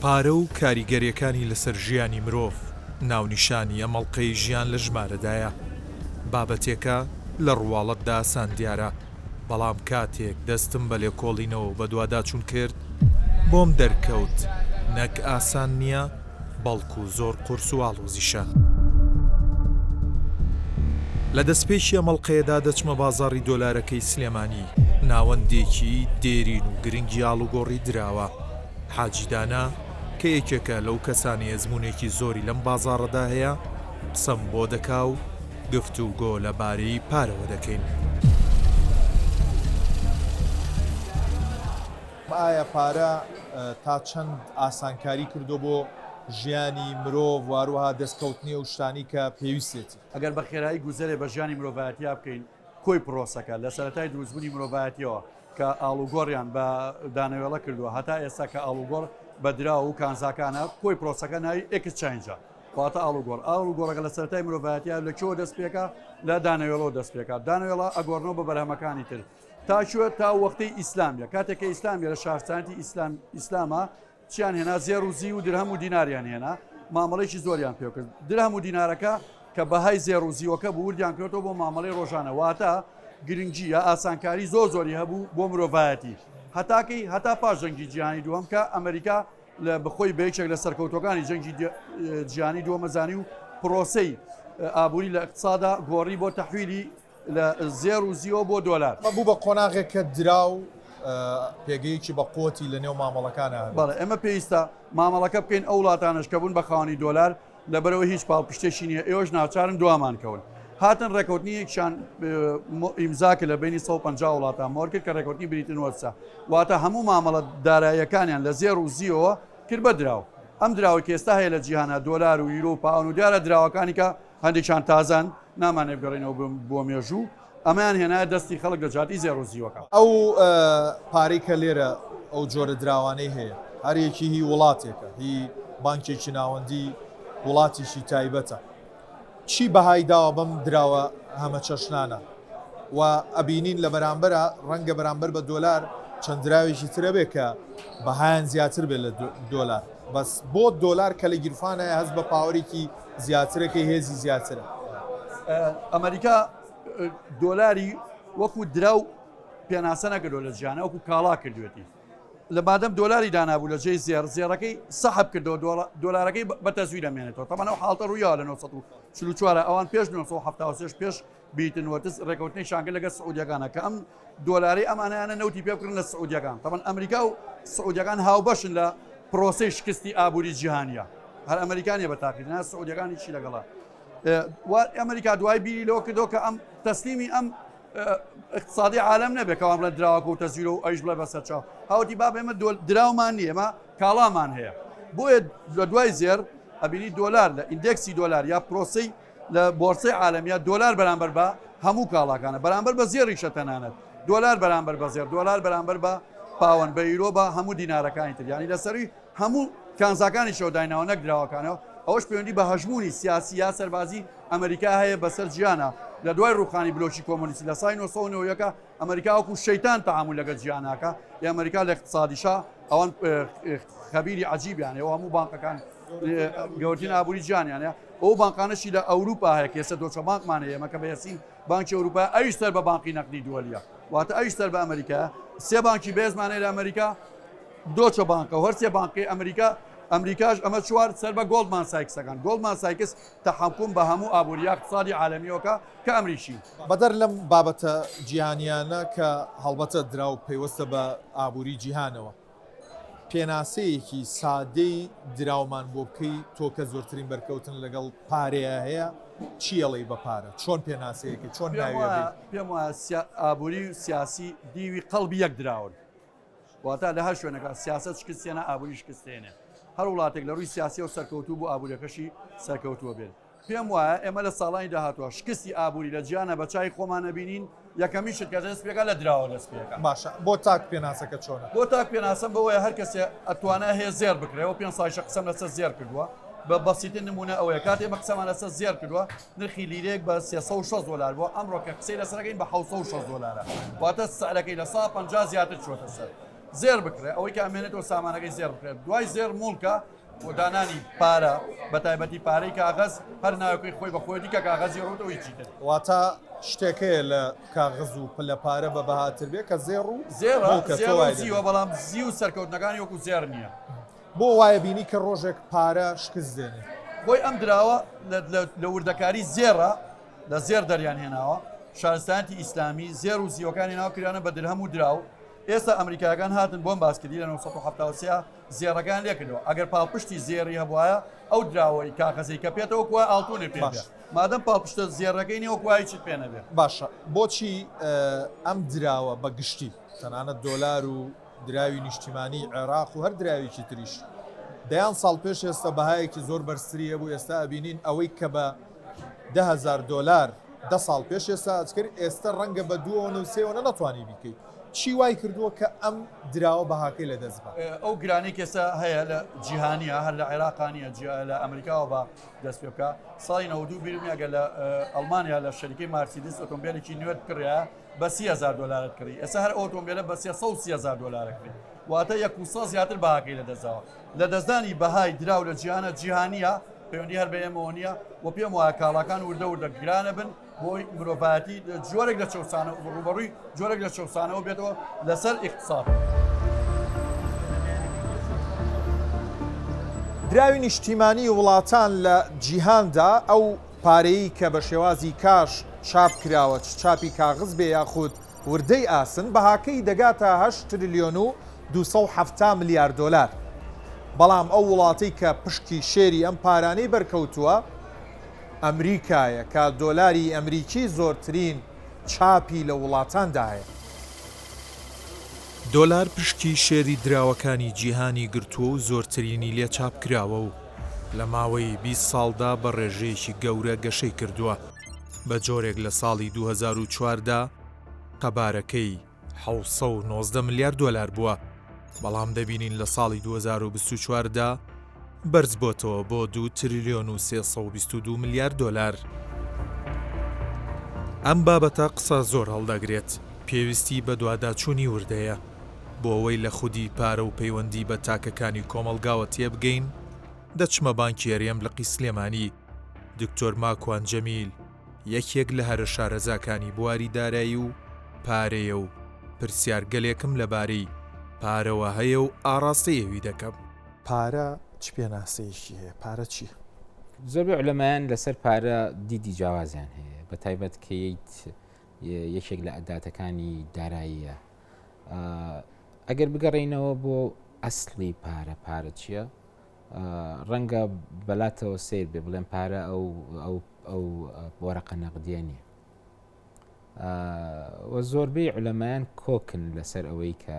پارە و کاریگەریەکانی لەسەر ژیانی مرۆڤ ناونیشانی ئەمەڵقەی ژیان لە ژمارەدایە. بابەتێکە لە ڕواڵەتدا ئاسان دیارە، بەڵام کاتێک دەستم بە لێکۆڵینەوە بە دوواداچوون کرد بۆم دەرکەوت نەک ئاسان نییە، بەڵکو زۆر قورس و ئاڵۆزیشە. لە دەستپێکی ئەمەڵقەیەدا دەچمە بازاڕی دۆلارەکەی سلێمانی، ناوەندێکی دێرین و گرنگی ئاڵوگۆڕی دراوە. حاجیدانا کە یەکێکە لەو کەسانی ئەزمونێکی زۆری لەم بازاڕەدا هەیە، قسەم بۆ دەکا و گفتوگۆ لەبارەی پارەوە دەکەین. ئایا پارە تا چەند ئاسانکاری کردو بۆ ژیانی مرۆڤ واروها دەستکەوتنی و شتانی کە پێویستێتی؟ ئەگەر بە خێرایی گوزەرێ بە ژیانی مرۆڤایەتیا بکەین، کۆی پرۆسەکە لە سەرەتای دروستبوونی مرۆڤایەتیەوە کە ئاڵوگۆڕیان بە دانەوێڵە کردووە هەتا ئێستا کە ئاڵوگۆڕ بە دراو و کانزاکانە کۆی پرۆسەکە ناوی ئێکسچێنجە، واتە ئاڵوگۆڕەکە لە سەرەتای مرۆڤایەتیا لە کێوە دەست پێکە؟ لە دانەوێڵەوە دەست پێکات. دانەوێڵە ئەگۆڕنەوە بە بەرهەمەکانی تر تاچوە تا وەختەی ئیسلامیە. کاتێککە ئیسلامیە لە شارستانیی ئیسلامە چیان هێنا زێر و زی و درهەم و دیناریان هێنا، مامەڵێکی زۆریان پێ کرد. درهەم و دینارەکە کە بەهای زێر و زیوەکە بوو وردیان کردەوە بۆ مامەڵەی ڕۆژانە، واتە گرنگجی یا ئاسانکاری زۆری هەبوو بۆ مرۆڤایەتی. هەتا پاش جەنگی جیهانی دووەم کە ئەمریکا لە بخۆی بەیەکێک لە سەرکەوتەکانی جەنگی جیهانی دووەمەزانی و پرۆسەی ئابووری لە اقتصادا گۆڕی بۆ تەحویلی لە زێر و زیۆ بۆ دۆلار. بوو بە قۆناغێک کە دراو پێگەیەکی بە قوتی لە نێو مامەڵەکانە. بەڵێ ئێمە پێویستە مامەڵەکە بکەین ئەو وڵاتانش کە بوون بە خاوەنی دۆلار لەبەرەوە هیچ پاڵپشتێکی نییە، ئێوەش ناچارن دوامان کەون. هاتن ڕێکەوتنیەکشان ئیمزاکە لە بینی 150 وڵاتان مۆر کرد کە ڕێکەوتنی بریتن وەرسە، واتە هەموو مامەڵە داراییەکانیان لە زێر و زیەوە کرد بە دراو. ئەم دراوە کە ئێستا هەیە لە جیهانە دۆلار و یورۆ و پاون و دیارە دراوەکانی کە هەندێکیان تازان نامانێ بگەڕێنەوە بۆ مێژوو، ئەمەیان هێنایە دەستی خەڵک لە جاتی زێر و زیوەکە. ئەو پارەی کە لێرە ئەو جۆرە دراوانەی هەیە هەرێکی هی وڵاتێکە، هی بانکێکی ناوەندی وڵاتیشی تایبەتە. چی بەهای داوە بەم دراوە هەمە چەشنانە و ئەبینین لە بەرامبەرە ڕەنگە بەرامبەر بە دۆلار چەند دراوێکی ترە بێ کە بەهایان زیاتر بێت لە دۆلار، بەس بۆ دۆلار کە لە گیرفانە هەست بە پاوەێکی زیاترەکەی هێزی زیاترە. ئەمریکا دۆلاری وەکو دراو پێناسە نەکردو لە جیانە، وەکو کاڵا کردوێتی. لە بادەم دۆلاری دانابوو لە جێی زێرەکەی سەحب کردەوە دۆلارەکەی بە تەزویر دەمێنێتەوە. تەمەنە ئەو حاڵتە ڕوویە لە 1944 ئەوان پێش 1970 پێش بیتن وەرتز ڕێکەوتنی شانگە لەگە سعودیەکانە کە ئەم دۆلاری ئەمانیانە نەوتی پێ بکردن لە سعودیەکان. تەمەن ئەمریکا و سعودیەکان هاوبەشن لە پرۆسەی شکستی ئابووری جیهانیە، هەر ئەمریکانیە بە تاقیدنا سعودیەکانی چی لەگەڵا. ئەمریکا دوای بیری لەوە کردەوە کە ئەم تەسلیمی ئەم اقتصادی عالم نەبێت کەوام لە دراوەکە و تەزویرە و ئەیش بڵێ بەسەرچاو هاوتی با ئێمە دراومان نیە، ئێمە کاڵامان هەیە. بۆیە لە دوای زێر ئەبینی دۆلار لە ئیندێکسی دۆلار یا پرۆسەی لە بۆرسەی عالمیە دۆلار بەرامبەر بە هەموو کاڵاکانە، بەرامبەر بە زێریشە تەنانەت دۆلار بەرامبەر بە زێر، دۆلار بەرامبەر بە پاوەند بە یورۆ بە هەموو دینارەکانی تر، یعنی لەسەری هەموو کانزاکانی شەوداینەوە نەک دراوەکانەوە. ئەوەش پەیوەندی بە هەژمونی سیاسی یا سەربازی ئەمریکا هەیە بەسەر جیانە. لە دوای ڕوخانی بلۆکی کۆمۆنیستی لە سای 1990 ئەمریکا وەکو شەیتان تەعامل لەگەڵ جیهاناکە، ئەمریکا لە اقتصادیشا ئەوان خەبیری عەجیبیان هەیە، هەموو بانکەکان گەورەترین ئابووری جیهانیانە. ئەو بانکانشی لە ئەوروپا هەیە کە ئێستا دۆچە بانکمان هەیە، ئێمە کە بەهێزین بانکی ئەوروپا ئەویش سەر بە بانکی نەقدی دووەلیە، واتە ئەویش سەر بە ئەمریکایە. سێ بانکی بێزمان هەیە لە ئەمریکا، دۆچە بانکە و هەر سێ بانکەی ئەمریکاش ئەمە چوار سەر بە گۆڵدمان سایکسەکان. گۆڵدمان سایکس تەحەکوم بە هەموو ئابووری اقتصادی عالەمیەوەکە کە ئەمریشی. بەدەر لەم بابەتە جیهانیانە کە هەڵبەتە دراو پەیوەستە بە ئابووری جیهانەوە، پێناسەیەکی سادەی دراومان بۆ بکەی تۆ کە زۆرترین بەرکەوتن لەگەڵ پارەیە هەیە چیەڵی بە پارە؟ چۆن پێناسەیەکی چۆن پێم وایە ئابووری و سیاسی دیوی قەڵبی یەک دراون، واتە لە هەر شوێنەکە سیاست شکستێنە ئابووری شکستێنێ. هەر وڵاتێک لە ڕووی سیاسی و سەرکەوتوو بۆ ئابووریەکەشی سەرکەوتووە بێت. پێم وایە ئێمە لە ساڵانی داهاتوە شکستی ئابووری لە جیانە بە چای خۆمانە بینین، یەکەمی شت کە دەست پێکە لە دراوە دەست پێکە. باشە بۆ تاک پێناسەکە چۆنە؟ بۆ تاک پێناسەم بەوەیە هەر کەسێ ئەتوانە هەیە زێر بکرێەوە. پێ ساڵ قسەم لەسەر زێر کردووە بە بەسیتە نمونە ئەوەیە کاتێ بە قسەمان لەسەر زێر کردووە نرخی لیرێک بە 360 دلار بۆ ئەمڕۆ کە قسەی لەسەرەکەین بە 760 دلارە، واتە سعرەکەی لە 150 زیاتر چۆتە سەر. زێر بکرێ ئەوەی کە ئەمێنێتەوە سامانەکەی زێر بکرێت دوای زێر مڵکە بۆ دانانی پارە بە تایبەتی پارەی کاغەز هەر ناوەکەی خۆی بە خۆی دیکە کاغەزی ڕوتەوەی چیتر واتە شتێکەیە لە کاغز و پلە پارە بە بەهاتر بێ کە زێڕ و زێڕ بەڵام زی و سەرکەوتنەکانی وەکو زێر نییە بۆ وایە بینی کە ڕۆژێک پارە شکست دێنێ بۆی ئەم دراوە لە وردەکاری زێڕە لە زێر دەریان هێناوە شارستانی ئیسلامی زێر و زیوەکانی ناو کریانە بە درهەم و دراو ئێستا ئەمریکایەکان هاتن بۆم باسکردی لە 1970 زێڕەکان لێکردەوە ئەگەر پاڵپشتی زێڕی هەبواە ئەو دراوەی کاغەزەی کە پێێتەوە کووە ئاڵتونێ پێ مادەم پاڵپشتە زێڕەکەی نیە وەکوایی چیت پێ نەبێت باشە بۆچی ئەم دراوە بە گشتی تەنانەت دۆلار و دراوی نیشتیمانی عێراق و هەر دراویی تریش دەیان ساڵ پێش ئێستا بەهایەکی زۆر بەرزتریە بوو ئێستا ئەبینین ئەوەی کە بە $10,000 10 ساڵ پێش ئێستا ئەچکرد ئێستا ڕەنگە بە 2.3 نەتوانی بیکەیت چی وای کردووە کە ئەم دراوە بەهاکەی لە دەست بە ئەو گرانی کێسا هەیە لە جیهانیە هەر لە عێراقانیە لە ئەمریکاوە بە دەست پێ بکە ساڵی 92 بیرمیاگە لە ئەڵمانیا لە شەریکەی مارسیدس ئۆتۆمبیلێکی نوێت کڕیا بە $30,000 کڕی ئێستا هەر ئۆتۆمبیلە بە $330,000 کڕی واتە 100 زیاتر بەهاکەی لە دەستەوە لە دەستدانی بەهای دراو لە جیهانە جیهانیە پەیوەندی هەر بەیەمەوە نییە و پێم وایە کاڵاکان وردە وردە گرانە بن بۆی مرۆڤایەتی جۆرێک لە چەسانە ڕوبەڕووی جۆرێک لە چەسانەوە بێتەوە لەسەر ئیقتصاد. دراوی نیشتیمانی وڵاتان لە جیهاندا ئەو پارەی کە بە شێوازی کاش چاپ کراوە چاپی کاغز بێ یاخود وردەی ئاسن بەهاکەی دەگاتە 8 تریلیۆن و 270 ملیارد دۆلار. بەڵام ئەو وڵاتی کە پشتی شێری ئەم پارانەی بەرکەوتووە ئەمریکایە کە دۆلاری ئەمریکی زۆرترین چاپی لە وڵاتاندا هەیە. دۆلار پشتی شێری دراوەکانی جیهانی گرتووە و زۆرترینی لێ چاپ کراوە و لە ماوەی 20 ساڵدا بە ڕێژەیەکی گەورە گەشەی کردووە بە جۆرێک لە ساڵی 2004دا قەبارەکەی 790 ملیارد دۆلار بووە بەڵام دەبینین لە ساڵی 2024دا بەرز بۆتەوە بۆ 2 تریلیۆن و 322 ملیارد دۆلار. ئەم بابەتە قسە زۆر هەڵدەگرێت پێویستی بە دوواداچوونی وردەیە بۆ ئەوەی لە خودی پارە و پەیوەندی بە تاکەکانی کۆمەلگاوە تێبگەین دەچمە بانکی هەرێم لە قیسلێمانی دکتۆر ماکوان جەمیل یەکێک لە هەرە شارەزاکانی بواری دارایی و پارەیە و پرسیارگەلێکم لەبارەی پارەوە هەیە و ئاڕاستەیەوی دەکەم. پارە چ پێناسەیەکی هەیە پارە چیە؟ زۆربەی عولەمایان لەسەر پارە دیدی جیاوازیان هەیە بە تایبەت کە یەکێک لە ئەداتەکانی داراییە. ئەگەر بگەڕێینەوە بۆ ئەسڵی پارە چییە؟ ڕەنگە بەلاتەوە سیر بێ بڵێن پارە ئەو وەرەقە نەقدیە نیە. وە زۆربەی عولەمایان کۆکن لەسەر ئەوەی کە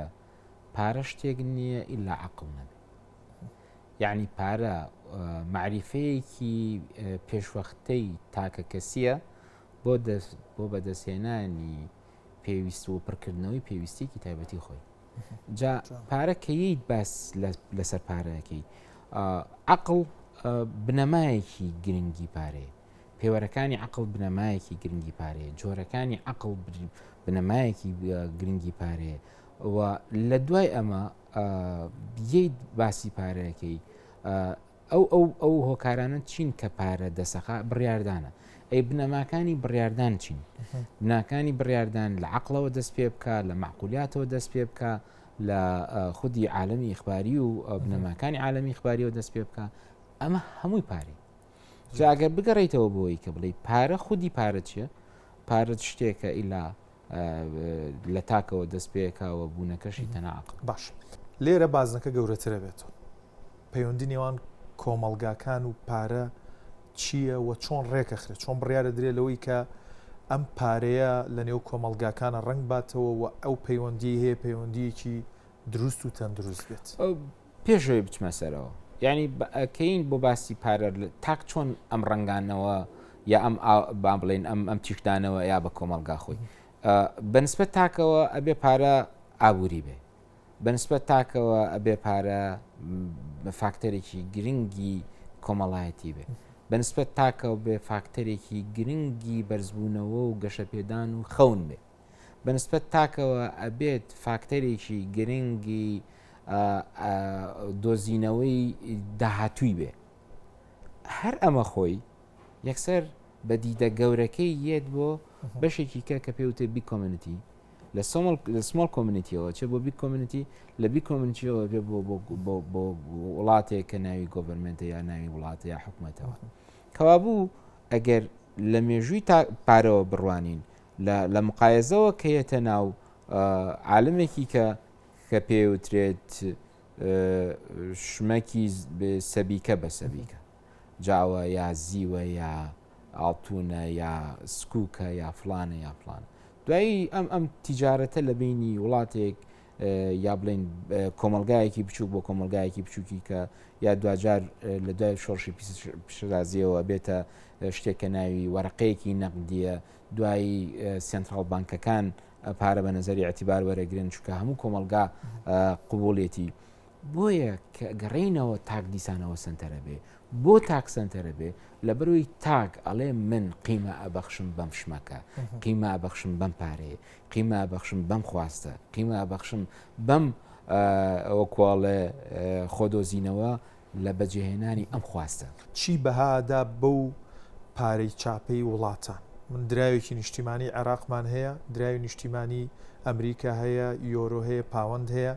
پارە شتێک نییە ئیلا عەقڵ نەبێ. یعنی پارە معریفەیەکی پێشوەختەی تاکە کەسیە بۆ بەدەستهێنانی پێویست و پڕکردنەوەی پێویستێکی تایبەتی خۆی. جا پارە کەیت باس لەسەر پارەکەی عەقڵ بنەمایەکی گرنگی پارەیە پێوەرەکانی عەقڵ بنەمایەکی گرنگی پارەیە جۆرەکانی عەقڵ بنەمایەکی گرنگی پارەیە و لە دوای ئەمە بیەیت باسی پارەکەی ئەو هۆکارانە چین کە پارە دەسەخا بڕیاردانە ئەی بنەماکانی بڕیاردان چین بناکانی بڕیاردان لە عەقڵەوە دەست پێ بکە لە معقولیاتەوە دەست پێ بکە لە خودی عالەمی ئیخباری و بنەماکانی عالەمی ئیخباریەوە دەست پێ بکە ئەمە هەمووی پارەی. جا ئەگەر بگەڕێیتەوە بۆی کە بڵێ پارە خودی پارە چییە؟ پارە شتێکە ئیلا لە تاکەوە دەست پێکاوە بوونەکەشی تەناعقل. باش لێرە بازنەکە گەورەترە بێتەوە پەیوەندی نێوان کۆمەڵگاکان و پارە چییە و چۆن ڕێکەخرێت چۆن بڕیارە درێ لەوەی کە ئەم پارەیە لە نێو کۆمەڵگاکانە ڕنگ باتەوە و ئەو پەیوەندی هەیە پەیوەندیەکی دروست و تەندروست بێت. پێشەوەی بچمە سەرەوە یعنی کەین بۆ باسی پارە تاک چۆن ئەم ڕنگانەوە یا ئەم با بڵێن ئەم تیشدانەوە یا بە کۆمەڵگا خۆی بەنسبەت تاکەوە ئەبێ پارە ئابووری بێ بەنسبەت تاکەوە ئەبێ پارە فاکتەرێکی گرنگی کۆمەڵایەتی بێ بەنسبەت تاکەوە بێ فاکتەرێکی گرنگی بەرزبوونەوە و گەشە پێدان و خەون بێ بەنسبەت تاکەوە ئەبێت فاکتەرێکی گرنگی دۆزینەوەی داهاتووی بێ هەر ئەمە خۆی یەکسەر بە دیدە گەورەکەی یێت بۆ بەشێکی کە پێوتێ بی کۆمنیتی لە سمۆڵ کۆمنیتیەوە چێ بۆ بی کۆمنیتی لە بی کۆمنیتیەوە بێ بۆ وڵاتێک کە ناوی گۆڤەرمنتە یا ناوی وڵاتە یا حکوومەتەوە کەوابوو ئەگەر لە مێژووی پارەوە بڕوانین لە مقایەزەوە کە یەتە ناو عالمێکی کە پێوترێت شمەکی سەبیکە بە سەبیکە جاوە یا زیوە یا ئاڵتونە یا سکوکە یا فلانە یا فلانە دوایی ئەم تیجارەتە لە بینی وڵاتێک یا بڵین کۆمەلگایەکی بچوو بۆ کۆمەلگایەکی بچووکی کە یا دوجار لە دوای شۆڕشی پیشرازیەوە بێتە شتێکە ناوی وەرەقەیەکی نەقدیە دوایی سنترال بانکەکان پارە بە نەزەری ئەتیبار وەرەگرن چونکە هەموو کۆمەلگا قوبوڵێتی بۆیە کە گەڕینەوە تاک دیسانەوە سنتەرە بێ بۆ تاک سنتەرە بێ لە بەروی تاک ئەڵێ من قیمە ئەبەخشم بەم شمەکە قیمە ئەبەخشم بەم پارەیە قیمە ئەبەخشم بەم خواستە قیمە ئەبەخشم بەم ئەوکواڵێ خۆدۆزینەوە لە بەجێهێنانی ئەم خواستە چی بەهادا بەو پارەی چاپەی وڵاتان من دراوێکی نیشتیمانی عێراقمان هەیە دراوی نیشتیمانی ئەمریکا هەیە یۆرۆ هەیە پاوەند هەیە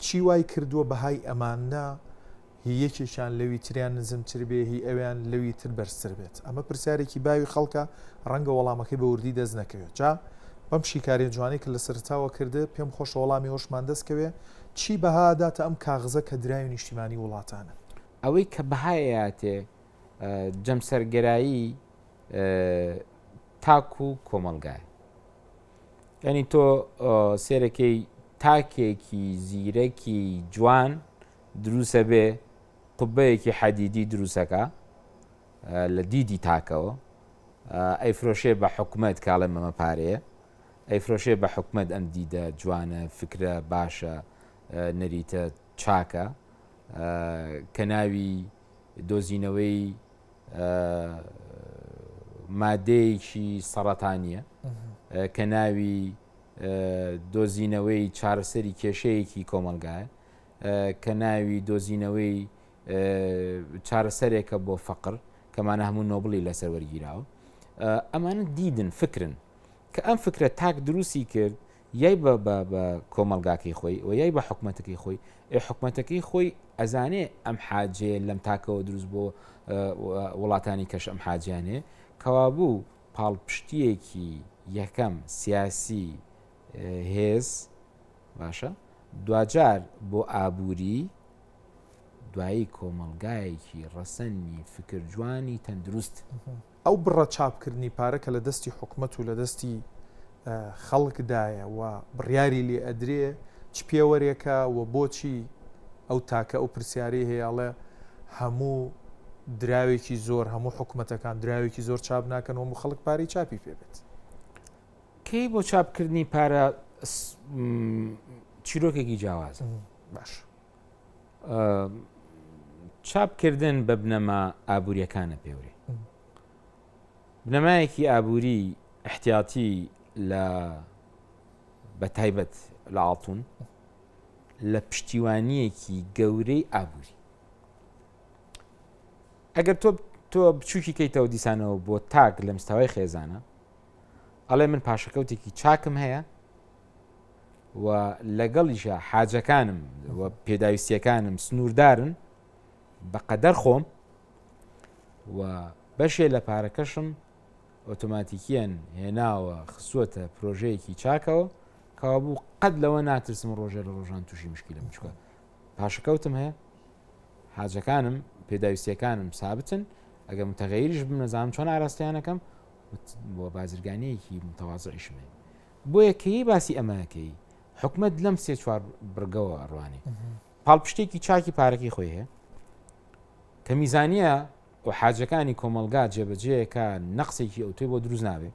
چی وای کردووە بەهای ئەمانە هی یەکێکیان لەوی تریان نزمتر بێ هی ئەویان لەوی تر بەرزتر بێت ئەمە پرسیارێکی باوی خەڵکە ڕەنگە وەڵامەکەی بە وردی دەست نەکەوێت جا بەم شیکاری جوانی کە لە سەرتاوە کرده پێم خۆش وەڵامی هۆشمان دەستکەوێ چی بەهاداتە ئەم کاغزە کە دراوی نیشتیمانی وڵاتانە ئەوەی کە بەهایەتێ جەمسەرگەرایی تاک و کۆمەلگای ینی تۆ سێرەکەی تاکێکی زیرەکی جوان دروسە بێ قوبەیەکی حەدیدی دروسەکە لە دیدی تاکەوە ئەیفرۆشێ بە حکومەت کاڵێ مەمە پارەیە ئەیفرۆشێ بە حکومەت ئەم دیدە جوانە فکرە باشە نەریتە چاکە کە ناوی دۆزینەوەی مادەیەکی سەرەتانیە کە ناوی دۆزینەوەی چارەسەری کێشەیەکی کۆمەلگایە کە ناوی دۆزینەوەی چارەسەرێکە بۆ فەقر کەمانە هەموو نۆبڵی لەسەر وەرگیراوە ئەمانە دیدن فکرن کە ئەم فکرە تاک دروستی کرد یای بە کۆمەلگاکەی خۆی و یای بە حکومەتەکەی خۆی حکومەتەکەی خۆی ئەزانێ ئەم حاجێ لەم تاکەوە دروست بۆ وڵاتانی کەش ئەم حاجیانێ کەوابوو پاڵپشتیەکی یەکەم سیاسی هێز باشە دوجار بۆ ئابووری دوایی کۆمەلگایەکی ڕەسەنی فکر جوانی تەندروست ئەو بڕە چاپکردنی پارە کە لە دەستی حکومەت و لە دەستی خەڵکدایە و بڕیاری لێ ئەدرێ چ پێوەرێکە و بۆچی ئەو تاکە ئەو پرسیاری هەیەڵێ هەموو دراوێکی زۆر هەموو حکومەتەکان دراوێکی زۆر چاپ ناکەن و خەڵک پارەی چاپی پێبێت کەی بۆ چاپکردنی پارە چیرۆکێکی جیاوازە باش چاپکردن بە بنەما ئابوووریەکانە پێوری بنەمایەکی ئابووری احتیاتی لە بە تایبەت لە ئاڵتون لە پشتیوانیەکی گەورەی ئابووری ئەگەر تۆ بچووکی کەیتەوە دیسانەوە بۆ تاک لە مستەوای خێزانە ئەڵێ من پاشەکەوتێکی چاکم هەیە و لەگەڵیشە حاجەکانم و پێداویستیەکانم سنووردارن بەقەدەر خۆم و بەشێ لە پارەکەشم ئۆتۆماتیکیان هێناوە خسووەتە پرۆژەیەکی چاکەوە کەوا بوو قەت لەوە ناترسم ڕۆژێ لە ڕۆژان تووشی مشکلم بچکە پاشەکەوتم هەیە حاجەکانم پێداویستیەکانم سابتن ئەگەر متەغەیریش بم نەزانم چۆن ئاراستیانەکەم بۆ بازرگانیەکی متەواضعیشم هەیە بۆیە کەی باسی ئەمەکەی حکومەت لەم سێ چوار بڕگەوە ئەڕوانی پاڵپشتێکی چاکی پارەکەی خۆی هەیە کە میزانیە و حاجەکانی کۆمەلگا جێبەجێیەکە نەقسێکی ئەوتۆی بۆ دروست نابێ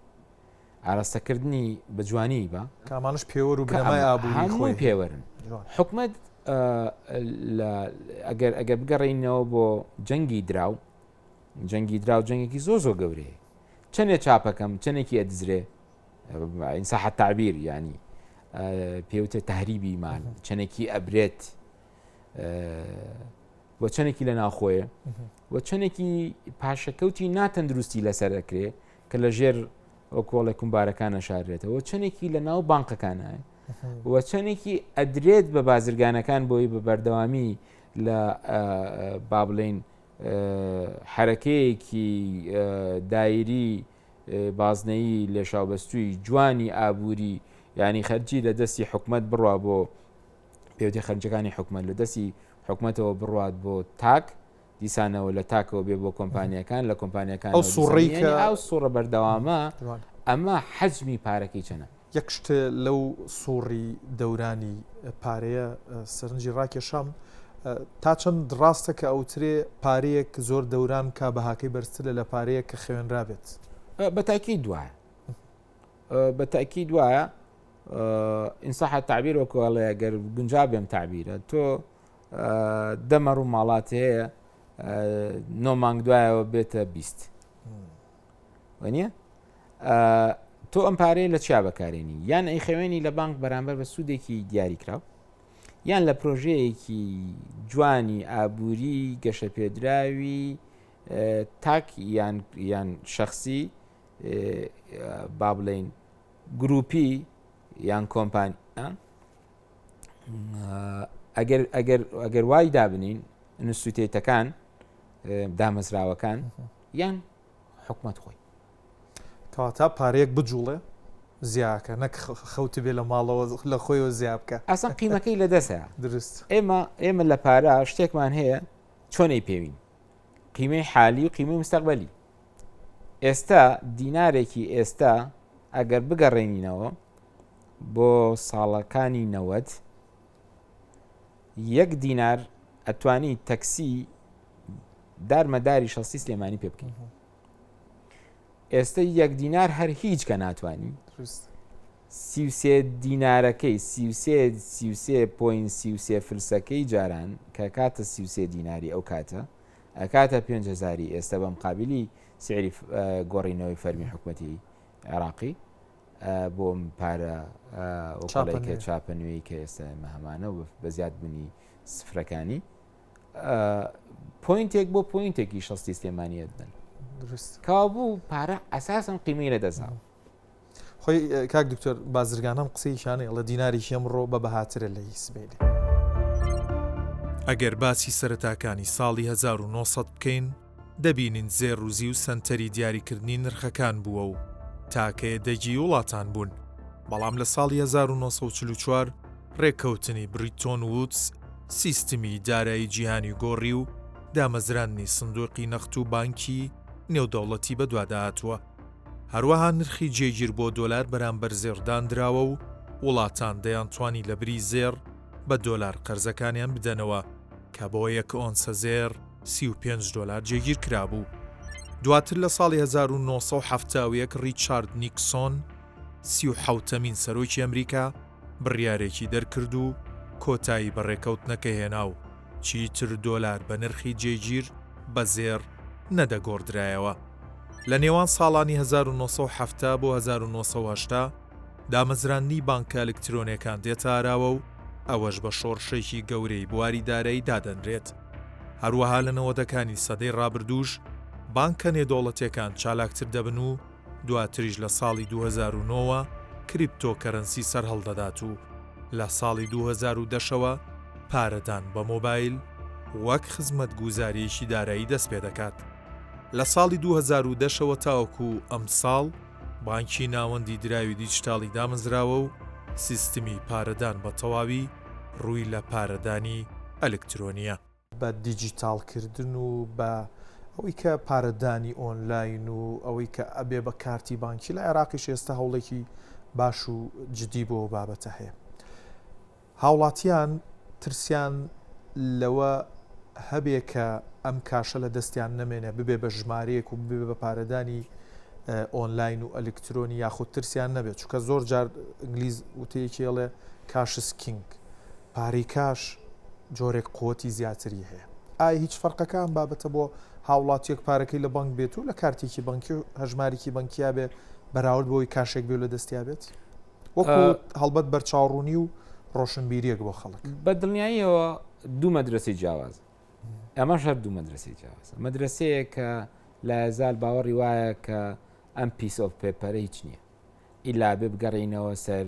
ئاراستەکردنی بە جوانی بە کامانش پێوە و بنەمای ئابووری خۆی پێوەرن حکومەت ئەگەر بگەڕێینەوە بۆ جەنگی دراو جەنگێکی زۆر گەورەیە چەندێ چاپەکەم چەندێکی ئەدزرێ ئینساح التعبیر ینی پێوتە تهریبی مال چەنێکی ئەبرێت بۆ چەنێکی لە ناوخۆیە و چەنێکی پاشەکەوتی ناتەندروستی لەسەر دەکرێ کە لە ژێر ئۆکۆڵی کومبارەکانە شارێتەوە چەنێکی لە ناو بانقەکانە و چەنێکی ئەدرێت بە بازرگانەکان بۆی بە بەردەوامی لە با بڵێن حرەکەیەکی دایری بازنەیی لە شاوبەستووی جوانی ئابووری ینی خەرجی لە دەستی حکومت بڕوا بۆ پێوتی خەرجەکانی حکومت لە دەستی حکومتەوە بڕات بۆ تاک دیسانەوە لە تاکەوە بێ بۆ کۆمپانیەکان لە کۆمپانیەکان ئەو سوڕی ئەو سوڕە بەردەوامە ئەمە حەجمی پارەکەی چەنە یەک شتە لەو سوڕی دەورانی پارەیە سەرنجی ڕاکێشام تا چەند ڕاستە کە ئەوترێ پارەیەک زۆر دەوران کا بەهاکەی بەرزترە لە پارەیە کە خوێنرابێت بەتاکی دوایە بەتاکی دوایە ئینساح التعبیر وەکوڵەیە گەر گونجا بێم تعبیرە تۆ دەمەڕ و ماڵات هەیە 9 مانگ دوایەوە بێتە 20 وەنیە تۆ ئەم پارەیە لە چیا بەکارێنی یان ئەی خەوێنی لە بانک بەرامبەر بە سوودێکی دیاری کراو یان لە پرۆژەیەکی جوانی ئابووری گەشە پێدراوی تاک یان شخصی با بڵێن گروپی یان کۆمپانی ئەگەر وای دابنین ئینستیتوتەکان دامەزراوەکان یان حکومەت خۆی کەواتە پارەیەک بجوڵێ زیاکە نەک خەوتی بێ لە ماڵەوە لە خۆیەوە زیاب بکە ئاسان قیمەکەی لە دەستە درست ئێمە لە پارە شتێکمان هەیە چۆنەی پێوین قیمەی حالی و قیمەی مستەقبەلی ئێستا دینارێکی ئێستا ئەگەر بگەڕێنینەوە بۆ ساڵەکانی 90 1 دینار ئەتوانی تەکسی دارمەداری شەخسی سلێمانی پێ بکەین ئێستا 1 دینار هەر هیچ کە ناتوانین 33 دینارەکەی 33.33 فرسەکەی جاران کە کاتە 33 دیناری ئەو کاتە ئەکاتە 5,000 ئێستا بە مقابلی سعری گۆڕینەوەی فەرمی حکومەتی عێراقی بۆ پارە ئۆکڵێکە چاپە نوێی کە ئێستا مەهمانە و بە زیاد بوونی سفرەکانی پوینتێک بۆ پوینتێکی شەستی سلێمانیە دەن کابوو پارە ئەساسن قیمەی لە دەزاوە خۆی کاک دکتۆر بازرگانم قسەی شانەیە لە دیناری ئەمڕۆ بە بەهاترە لە هیسبێلی ئەگەر باسی سەرەتاکانی ساڵی 1900 بکەین دەبینین زێڕوزی و سنتەری دیاریکردنی نرخەکان بووە و تاکەیە دەگی وڵاتان بوون بەڵام لە ساڵی 1944 ڕێککەوتنی بریتۆن وودز سیستمی دارایی جیهانی گۆڕی و دامەزرانی سندوقی نەخت و بانکی نێودەوڵەتی بەدواداهاتووە هەروەها نرخی جێگیر بۆ دۆلار بەرامبەر زێڕدان دراوە و وڵاتان دەیانتوانی لە بری زێڕ بە دۆلار قەرزەکانیان بدەنەوە کە بۆ 1 ئۆنسە زێڕ 35 دۆلار جێگیر کرابوو دواتر لە ساڵی 1970 ریچارد نیکسۆن 37مین سەرۆکی ئەمریکا بڕیارێکی دەرکرد و کۆتایی بەڕێکەوتنەکە هێنا و چیتر دۆلار بە نرخی جێگیر بە زێڕ نەدەگۆڕدرایەوە لە نێوان ساڵانی 1970 بۆ 1970 دامەزرانی بانکە ئەلکترۆنیەکان دێتە ئاراوە و ئەوەش بە شۆڕشێکی گەورەی بواری دارایی دادەنرێت هەروەها لە نەوەدەکانی سەدەی ڕابردووش بانکە نێودەوڵەتیەکان چالاکتر دەبن و دواتریش لە ساڵی 2009ەوە کریپتۆکەرەنسی سەر هەڵدەدات و لە ساڵی 2010ەوە پارەدان بە مۆبایل وەک خزمەت گوزاریەکی دارایی دەست پێ دەکات لە ساڵی 2010ەوە تاوەکو ئەم ساڵ بانکی ناوەندی دراوی دیجیتاڵی دامەزراوە و سیستمی پارەدان بە تەواوی ڕووی لە پارەدانی ئەلکترۆنیە بە دیجیتالکردن و بە ئەوەی کە پارەدانی ئۆنلاین و ئەوەی کە ئەبێ بە کارتی بانکی لە عێراقیش ئێستا هەوڵێکی باش و جدی بۆ بابەتە هەیە هاوڵاتیان ترسیان لەوە هەبێ کە ئەم کاشە لە دەستیان نەمێنێ ببێ بە ژمارەیەک و ببێ بە پارەدانی ئۆنلاین و ئەلکترۆنی یاخود ترسیان نەبێت چونکە زۆر جار ئینگلیز وتەیەکێڵێ کاشس کینگ پارەی کاش جۆرێک قوتی زیاتری هەیە ئایا هیچ فەرقەکان بابەتە بۆ هاوڵاتیەک پارەکەی لە بانک بێت و لە کارتێکی بانکی و هەژمارێکی بانکیا بێ بەراورد بۆی کاشێک بێ لە دەستیا بێت وەکو هەڵبەت بەرچاوڕوونی و ڕۆشنبیریەک بۆ خەڵک بە دڵنیاییەوە دوو مەدرسەی جیاواز ئەمەش هەر دوو مەدرسەی جیاواز مەدرسەیە کە لە زال باوەڕی وایە کە ئەم پیس ئۆف پێپەرە هیچ نییە ئیلا بێ بگەڕینەوە سەر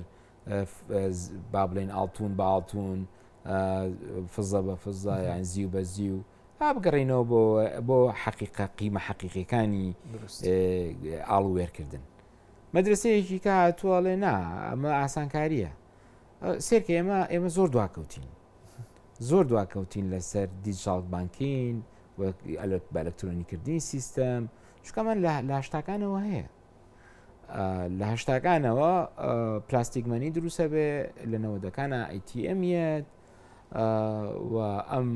با بڵێن ئاڵتون بە ئاڵتون فزە بە فزە یان زی و بە زی و بگەڕینەوە بۆ حەقیقە قیمە حەقیقیەکانی ئاڵ وێرکردن مەدرسەیەکی کە هاتووەڵێ نا ئەمە ئاسانکاریە سێرکە ئێمە زۆر زۆر دواکەوتین لەسەر دیجیتال بانکین بە ئەلکترۆنیکردنی سیستەم چکەمان لە هەشتاکانەوە هەیە لە هەشتاکانەوە پلاستیکمەنی دروستە بێ لە نەوەدەکانە ئەیتیئەمیەت و ئەم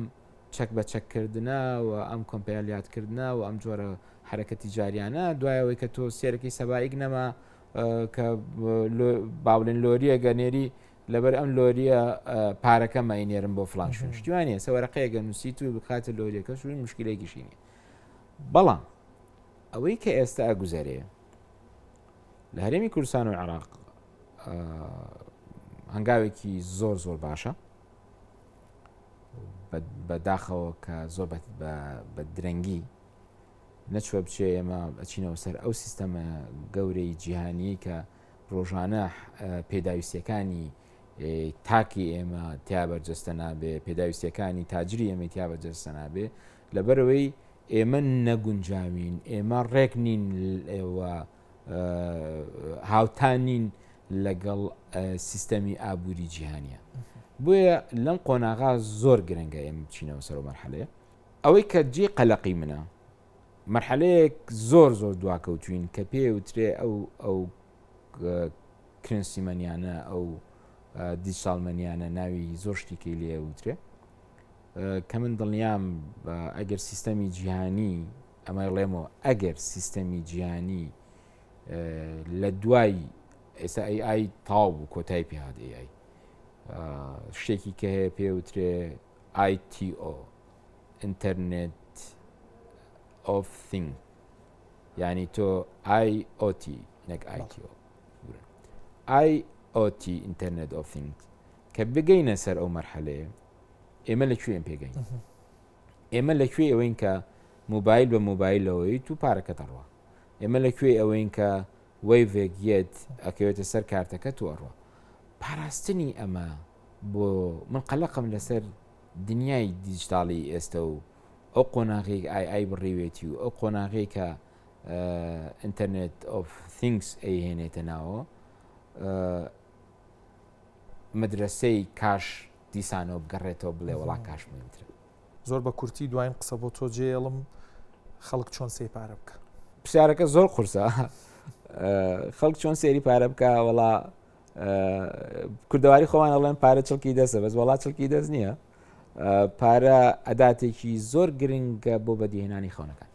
چەک بە چەککردنە و ئەم کۆمپیالیاتکردنە و ئەم جۆرە حرەکەتی جاریانە دوایەوەی کە تۆ سێرەکەی سەبایک نەما کە باڵێن لۆریە گەنێری لەبەر ئەم لۆریە پارەکە ماینێرم بۆ فلان شوێن شتیوانە سەوەرەقەیەگە نووسیت و بخاتە لۆریەکە شوین مشکلێکیشینی بەڵام ئەوەی کە ئێستا ئەگوزارەیە لە هەرێمی کوردستان و عێراق هەنگاوێکی زۆر باشە بەداخەوە کە زۆر بە درەنگی نەچوە بچێ ئێمە ئەچینەوە سەر ئەو سیستەمە گەورەی جیهانی کە ڕۆژانە پێداویستیەکانی تاکی ئێمە تیا بەرجەستە نابێ پێداویستیەکانی تاجری ئێمە تیا بەرجەستە نابێ لەبەرەوەی ئێمە نەگونجاوین ئێمە ڕێک نین ئێوە هاوتانین لەگەڵ سیستەمی ئابووری جیهانیە بۆیە لەم قۆناغا زۆر گرنگە ئێمە بچینەوە سەر مەرحەلەیە ئەوەی کە جێ قەلەقی منە مەرحەلەیەک زۆر دواکەوتوین کە پێ وترێ ئەو کرنسیمەنیانە ئەو دیجیتالمەنیانە ناوی زۆر شتێکی لێ وترێ کە من دڵنیام ئەگەر سیستەمی جیهانی ئەمە ڵێمەوە ئەگەر سیستەمی جیهانی لە دوای ئێستا AI تاو بوو کۆتایی پێهات AI شتێکی کە هەیە پێ وترێ ITO Internet of Things یعنی تۆ IoT نەک ITO IoT Internet of Things کە بگەینە سەر ئەو مەرحەلەیە ئێمە لەکوێ پێگەین ئێمە لەکوێ ئەوەین کە موبایل بە موبایلەوەی تو پارەکەت ئەڕوا ئێمە لەکوێ ئەوەین کە وەیڤێک یەت ئەکەوێتە سەر کارتەکە تو ئەڕوا پاراستنی ئەمە بۆ من قەلەقم لەسەر دنیای دیجیتاڵی ئێستا و ئەو قۆناغی AI بڕیوێتی و ئەو قۆناغی کە ئینتەرنێت ئۆف ثینگس ئەیهێنێتە ناوە مەدرسەی کاش دیسانەوە بگەڕێتەوە بڵێ وڵا کاش مهمترە زۆر بە کورتی دوایین قسە بۆ تۆ جێڵم خەڵک چۆن سێ پارە بکە پرسیارەکە زۆر قورسە خەڵک چۆن سێری پارە بکە وڵا کوردەواری خۆوان ئەڵێن پارە چڵکی دەستە بەس وڵات چڵکی دەست نییە پارە ئەداتێکی زۆر گرنگە بۆ بەدیهێنانی خەونەکان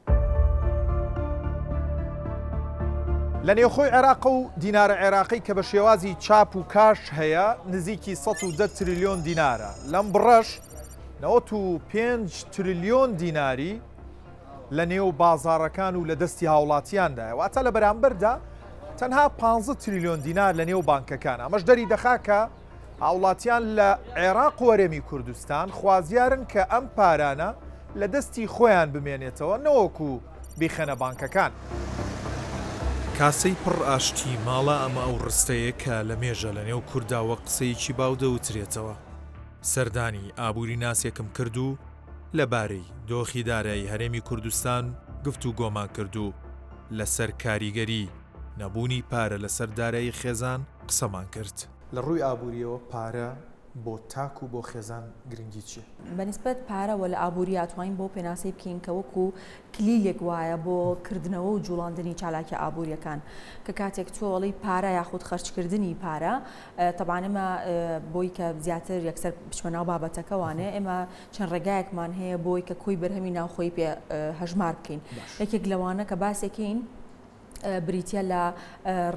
لە نێوخۆی عێراق و دینارە عێراقی کە بە شێوازی چاپ و کاش هەیە نزیکی 110 تریلیۆن دینارە لەم بڕەش 95 تریلیۆن دیناری لە نێو بازاڕەکان و لە دەستی هاوڵاتیاندایە واتە لە بەرامبەردا تەنها 15 تریلیۆن دینار لە نێو بانکەکان ئەمەش دەری دەخاکە هاوڵاتیان لە عێراق و هەرێمی کوردستان خوازیارن کە ئەم پارانە لە دەستی خۆیان بمێنێتەوە نەوەکو بیخەنە بانکەکان. کاسەی پڕ ئاشتی ماڵە ئەمە ئەو ڕستەیە کە لە مێژە لە نێو کورداوە قسەیەکی باودەوترێتەوە. سەردانی ئابووری ناسێکم کرد و لەبارەی دۆخی دارایی هەرێمی کوردستان گفتو گۆمان کرد و لەسەر کاریگەری نەبوونی پارە لەسەر دارایی خێزان قسەمان کرد. لە ڕووی ئابووریەوە پارە بۆ تاک و بۆ خێزان گرنگی چیە؟ بەنسبەت پارەوە لە ئابووری ئاتوانین بۆ پێناسی بکەین کە وەکو کلیلێک وایە بۆ کردنەوە و جوڵاندنی چالاکی ئابووریەکان کە کاتێک تۆڵی پارە یاخود خەرچکردنی پارە تەبانەمە بۆی کە زیاتر یەکسەر بچمەناو بابەتەکەوانێ ئێمە چەند ڕێگایەکمان هەیە بۆی کە کۆی بەرهەمی ناوخۆی پێ هەژمار بکەین یەکێک لەوانە کە باسێکین بریتە لە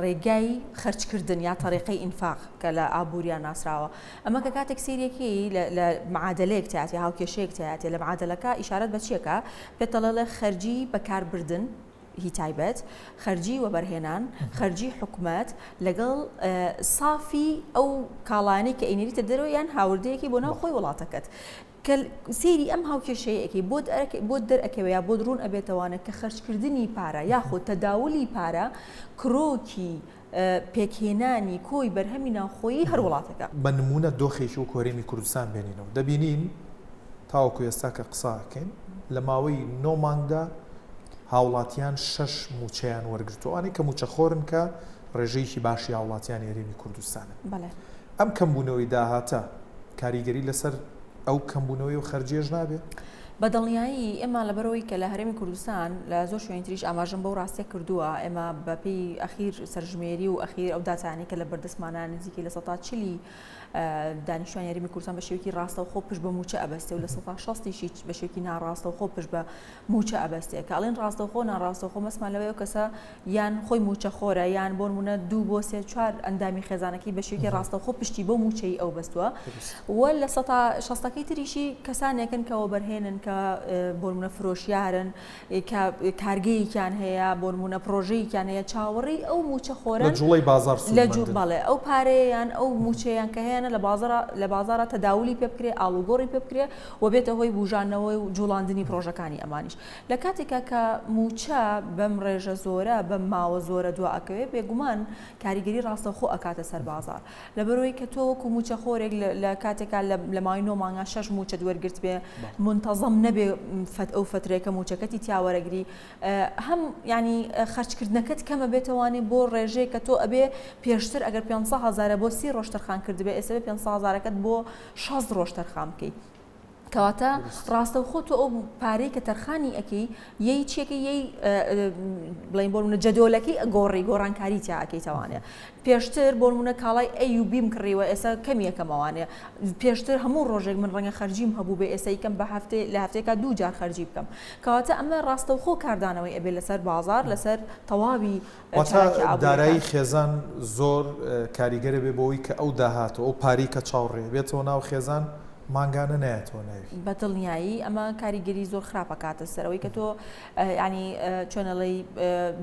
ڕێگای خەرچکردن یا تەریقەی ئینفاق کە لە ئابووریان ناسراوە ئەمە کە کاتێک سیرێکی لە معادلەیەک تایەتی هاوکێشەیەک تایەتی لە معادلەکە ئیشارەت بە چیەکە پێتەڵە لە خەرجی بەکاربردن هی تایبەت خەرجی وەبەرهێنان خەرجی حکوومەت لەگەڵ سافی ئەو کاڵانەی کە ئینێریتە دەرەوە یان هاوردەیەکی بۆ ناو خۆی وڵاتەکەت کە سێری ئەم هاوکێشەیەکی بۆ دەرئەکەوە یا بۆ درۆن ئەبێتەوانە کە خەرجکردنی پارە یاخۆ تەداولی پارە کرۆکی پێکهێنانی کۆی بەرهەمی ناوخۆیی هەر وڵاتەکە بە نمونە دۆخێکی و کۆرێمی کوردستان بێنینەوە دەبینین تاوەکو ئێستا کە قساکەین لە ماوەی 9 مانگدا هاوڵاتیان 6 موچەیان وەرگرتووانەی کە موچەخۆرن کە ڕێژەیەکی باشی هاوڵاتیان هێرێمی کوردستانە ئەم کەمبوونەوەی داهاتە کاریگەری لەسەر ئەو کەمبوونەوەی و خەرجێژ نابێت بەدڵنیایی ئێمە لەبەرەوەی کە لە هەرێمی کوردستان لە زۆر شوێن تریش ئاماژەم بەو ڕاستیە کردووە ئێمە بەپێی ئەخیر سەرژمێری و ئەخیر ئەو داتانی کە لە بەردەستمانان نزیکی لە 40 دانیشتوان یاریمی کوردستان بە شێوەیەکی ڕاستەوخۆ پشت بە موچە ئەبەستێ و لە 60 بە شێوەیەکی ناڕاستەوخۆ پشت بە موچە ئەبەستێ کە ئەڵێن ڕاستەوخۆ ناڕاستەوخۆ مەسمان لەوەیە کەسە یان خۆی موچەخۆرە یان بۆ نمونە 2 بۆ 3 4 ئەندامی خێزانەکەی بە شێوەیەکی ڕاستەوخۆ پشتی بۆ موچەی ئەو بەستووە و لە 60ەکەی تریشی کەسانێکن کەەوە بەرهێنن کە بۆ نمونە فرۆشیارن کارگەیەکیان هەیە بۆ نمونە پرۆژەیەکیان هەیە چاوەڕی ئەو موچەخۆرن لە جوڵەی بازار لە جوڵێ ئەو پارەیان ئەو موچەیان کە هەیە لە بازارە تەداولی پێ بکرێ ئاڵوگۆڕی پێ بکرێ و بێتە هۆی بوژانەوەی و جوڵاندنی پرۆژەکانی ئەمانیش لە کاتێکە کە موچە بەم ڕێژە زۆرە بەم ماوە زۆرە دواکەوێ بێگومان کاریگەری ڕاستەوخۆ ئەکاتە سەر بازار لەبەرەوەی کە تۆ وەکو موچەخۆرێک لە کاتێکا لە ماوەی 9 مانگا 6 موچە دووەرگرت بێ منتەزەم نەبێ ئەو فترێکە موچەکەتی تیاوەرەگری هەم ینی خەرجکردنەکەت کەمە بێتەوانێ بۆ ڕێژەیە کە تۆ ئەبێ پێشتر ئەگەر 500,000 بۆ 30 ڕۆژ تەرخان کردبێ ئێستا 500,000کەت بۆ 6 ڕۆژ تەرخان بکەیت کەواتە ڕاستەوخۆ تۆ ئەو پارەی کە تەرخانی ئەەکەی یەی چیەکە یەی بڵین بۆ منە جەدۆلەکەی گۆڕانکاری تیا ئەەکەیتەوانێ پێشتر بۆ منە کاڵای ئەیوبیم کڕیوە ئێستا کەمیەکەمەوانێ پێشتر هەموو ڕۆژێک من ڕەنگە خەرجیم هەبوو بێ ئێستا یکەم بە لە هەفتەیەکە 2 جار خەرجی بکەم کەواتە ئەمە ڕاستەوخۆ کاردانەوەی ئەبێ لەسەر بازار لەسەر تەواوی دارایی خێزان زۆر کاریگەرە بێ بۆەوەی کە ئەو داهاتەوە ئەو پاری کە چاوڕێ بێتەوە ناو خێزان ماگانە نایەتەوە ناوی بەدڵنیایی ئەمە کاریگەری زۆر خراپە کاتە سەرەوەی کە تۆ ینی چۆنەڵی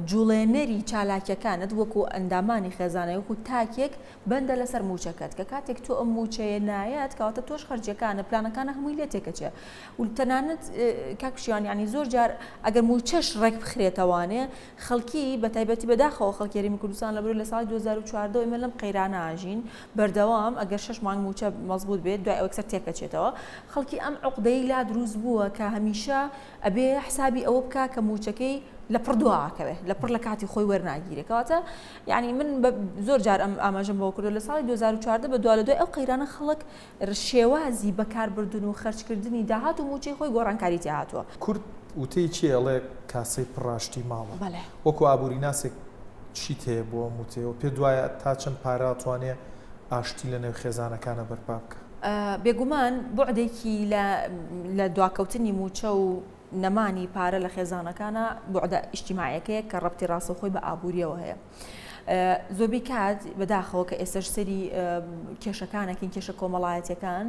جوڵێنەری چالاکیەکانت وەکو ئەندامانی خێزانە وەکو تاکێک بەندە لەسەر موچەکەت کە کاتێک تۆ ئەم موچەیە نایەت کەواتە تۆش خەرجەکانە پلانەکانە هەمووی لێ تێکەچێ و تەنانەت کاکشیان ینی زۆر جار ئەگەر موچەش ڕێک بخرێتەوانێ خەڵکی بە تایبەتی بەداخەوە خەڵکی هەرێمی کوردستان لەبەر لە ساڵی 2014 ئێمە لەم قەیرانە ئاژین بەردەوام ئەگەر 6 مانگ موچە مەزبوط بێت دوای ئەو یەکسەر تێکەچێتەوە خەڵکی ئەم عقدەی لا دروست بووە کە هەمیشە ئەبێ حسابی ئەوە بکە کە موچەکەی لە پڕ دواکەوێ لە پڕ لە کاتی خۆی وەرناگیرێت کەواتە یعنی من زۆر جار ئەم ئاماژەم بۆ کردو لە ساڵی 2014 بە دوای ئەو قەیرانە خەڵک شێوازی بەکاربردن و خەرجکردنی داهات و موچەی خۆی گۆڕانکاری تیا هاتووە کورد وتەی چی ئەڵێ کاسەی پڕاشتی ماڵە وەکو ئابووری ناسێک چی تێ بۆ موتێەوە پێ دوایە تا چەند پاراتوانێ ئاشتی لە نێو خێزانەکانە بەرپا بکە بێگومان بۆعدێکی لە دواکەوتنی موچە و نەمانی پارە لە خێزانەکانە بۆعدە ئیجتیماعیەکەیە کە ڕەبتی ڕاستەوخۆی بە ئابووریەوە هەیە زۆربەی کات بەداخەوە کە ئێستش سەری کێشەکانێکین کێشە کۆمەڵایەتیەکان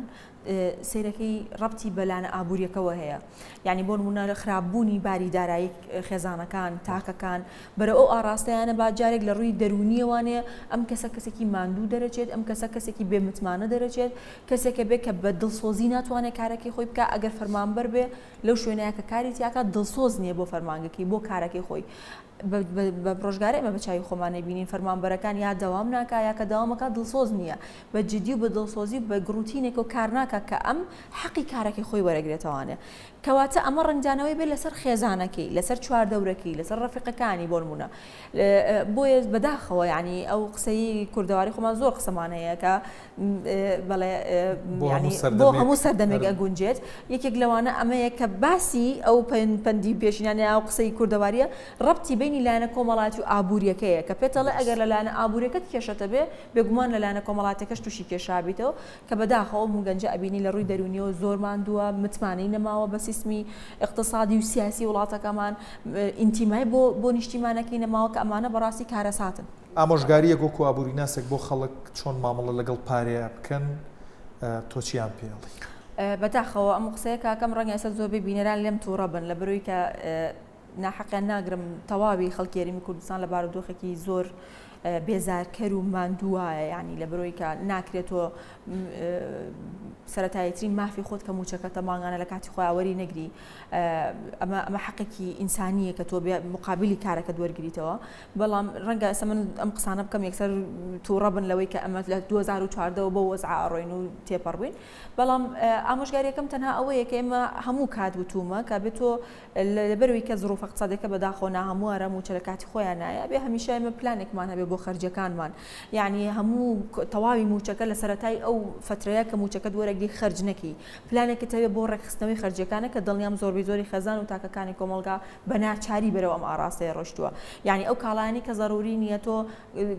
سیرەکەی ڕەبتی بەلانە ئابوووریەکەوە هەیە یعنی بۆ نمونە خراپبوونی باری دارایی خێزانەکان تاکەکان بەرە ئەو ئاراستەیانە باجارێک لە ڕووی دەرونیەوانێ ئەم کەسێکی ماندوو دەرەچێت ئەم کەسێکی بێمتمانە دەرەچێت کەسێکە بێت کە بە دڵسۆزی ناتوانێت کارەکەی خۆی بکە ئەگەر فەرمانبەر بێ لەو شوێنەیە کە کاری تیاکە دڵسۆز نییە بۆ فەرمانگەکەی بۆ کارەکەی خۆی بە ڕۆژگارە ئەمە بە چاوی خۆمانە بینین فەرمانبەرەکان یا دەوام ناکە یا کە داوامەکە دڵسۆز نییە بە جدی و بە دڵسۆزی بە گروتینێک و کار ناکە کە ئەم حەقی کارەکەی خۆی وەرەگرێتەوانێ کەواتە ئەمە ڕنگدانەوەی بێت لەسەر خێزانەکەی لەسەر چواردەورەکەی لەسەر ڕەفیقەکانی بۆ نمونە بۆیە بەداخەوە ینی ئەو قسەی کوردەواری خۆمان زۆر قسەمان هەیە کە بەڵێ بۆ هەموو سەردەمێک ئەگونجێت یەکێک لەوانە ئەمەیە کە باسی ئەو پەندی پێشینیانە ئەو قسەی کوردەواریە ڕەبتی بینی لایەنە کۆمەڵاتی و ئابوووریەکەیە کە پێتەڵێ ئەگەر لە لایەنە ئابوووریەکەت کێشەتە بێ بێگومان لە لایەنە کۆمەڵاتەکەش تووشی کێشابیتەوە کە بەداخەوە موگەنجە ئەبینی لە ڕووی دەرونیەوە زۆر ماندووە متمانەی نەماوە بە سیستمی اقتصادی و سیاسی وڵاتەکەمان ئینتیمای بۆ نیشتیمانەکەی نەماوە کە ئەمانە بەڕاستی کارەساتن ئامۆژگاریە گۆکو ئابووری ناسێک بۆ خەڵک چۆن مامەڵە لەگەڵ پارەیە بکەن تۆچیان پێڵی بەداخەوە ئەم قسەیە کاکەم ڕەنگە ئێستا زۆربەی بینەران لێم تووڕە بن لە بەرووی کە ناحەقیان ناگرم تەواوی خەڵکی یاریمی کوردستان لە بارودۆخێکی زۆر بێزارکەر و ماندووایە، ینی لە بەرۆی کە ناکرێتەوە سەرەتاییترین مافی خۆت کە موچەکە تەماغانە لە کاتی خۆیاوەری نەگری، ئەمە حەقێکی ئینسانیە کە تۆ مقابلی کارەکە دووەرگریتەوە. بەڵام ڕەنگە ئەسە من ئەم قسانە بکەم یەکسەر تووڕە بن لەوەی کە ئەمە لە 2014 بە وەزع ئەڕۆین و تێپەڕبووین، بەڵام ئامۆژگاریەکەم تەنها ئەوەیە کە ئێمە هەموو کات وتومە کە بێتۆ لەبەروی کە زڕوفە اقتصادیەکە بەداخەوە ناهەمووارە موچە لە کاتی خۆیان نایە، بێ هەمیشە ئێمە پلانێکمان هەبێ بۆ خەرجەکانمان، یعنی هەموو تەواوی موچەکە لە سەرەتای ئەو فترەیە کە موچەکە دووەرەگری خەرج نەکی، پلانێکی تەوێ بۆ ڕێکخستنەوەی خەرجەکانە کە دڵنیام زۆربەی زۆری خەزان و تاکەکانی کۆمەڵگا بە ناچاری بەرەو ئەم ئاراستەیە ڕۆشتووە. یعنی ئەو کاڵایانی کە ضروری نییە تۆ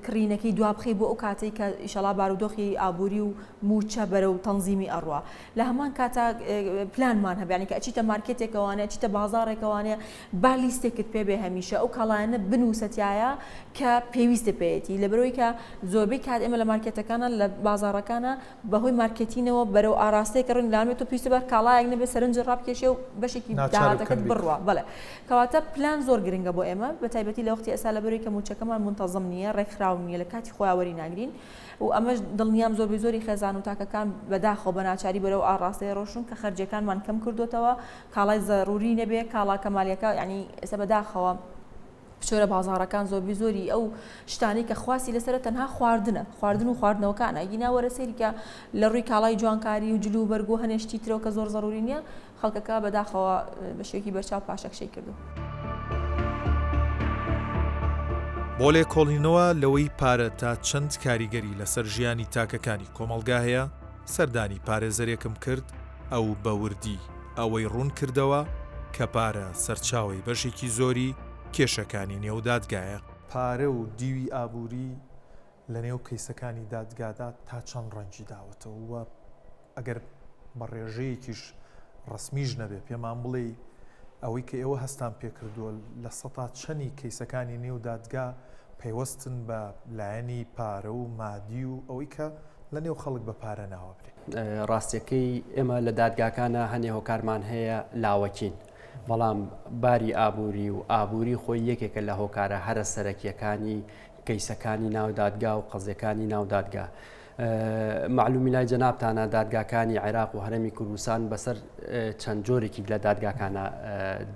کڕینەکەی دوابخی بۆ ئەو کاتەی کە ئیشەڵا بارودۆخی ئابووری و موچە بەرەو تەنزیمی ئەڕوا، لە هەمان کاتا پلانمان هەبێ، یعنی کە ئەچیتە مارکێتێکەوانێ، ئەچیتە بازاڕێکەوانێ، با لیستێکت پێبێ هەمیشە ئەو کاڵایانە بنووسەتیایە کە پێویستە پێێتی، لە بەرەوەی کە زۆربەی کات ئێمە لە مارکێتەکانە لە بازاڕەکانە بەهۆی مارکتینەوە بەرەو ئاراستەیە کە ڕوون لامێت و پێویستە بە کاڵایەک نەبێ سەرنج ڕابکێشێ و بەشێکی داهاتەکەت بڕوە. بەڵێ کەواتە پلان زۆر گرنگە بۆ ئێمە، بە تایبەتی لە وەختی ئێستا لە بەرەوەی کە موچەکەمان منتەزم نییە، ڕێکخراو نییە، لە کاتی خۆیاوەری ناگرین و ئەمەش دڵنیام زۆربەی زۆری خێزان و تاکەکان بەداخەوە بە ناچاری بەرەو ئاراستەیە ڕۆشن کە خەرجەکانمان کەم کردوتەوە، کاڵای ضروری نەبێ، کاڵا کەمالیەکە، یعنی ئێستا بەداخەوە پشۆرە بازاڕەکان زۆربەی زۆری ئەو شتانی کە خواسی لەسەر تەنها خواردن و خواردنەوەکانە، گینا وەرەسەری کە لە ڕووی کاڵای جوانکاری و جلو و بەرگۆ هەنێشتی ترەوە کە زۆر ضروری نییە، خەڵکەکە بەداخەوە بە شێوەیەکی بەرچاو پاشەکشەی کردو. بۆ لێکۆڵینەوە لەوەی پارە تا چەند کاریگەری لەسەر ژیانی تاکەکانی کۆمەلگا هەیە، سەردانی پارێزەرێکم کرد ئەو بەوردی ئەوەی ڕوون کردەوە کە پارە سەرچاوی بەشێکی زۆری کێشەکانی نێودادگایە. پارە و دیوی ئابووری لە نێو کەیسەکانی دادگادا تا چەند ڕەنجی داوەتەوە وە ئەگەر بە ڕێژەیەکیش ڕسمیش نەبێ پێمان بڵێ ئەوەی کە ئێوە هەستان پێکردووە لە سەتا چەندی کەیسەکانی نێو دادگا پەیوەستن بە لایەنی پارە و مادی و ئەوەی کە لە نێو خەڵک بە پارە ناوە برێ. ڕاستیەکەی ئێمە لە دادگاکانە هەنێ هۆکارمان هەیە لاوەکین، بەڵام باری ئابووری و ئابووری خۆی یەکێکە لە هۆکارە هەرە سەرەکیەکانی کەیسەکانی ناو دادگا و قەزیەکانی ناو دادگا. معلومی لای جەنابتانە دادگاکانی عێراق و هەرەمی کوردستان بەسەر چەند جۆرێکی لە دادگاکانە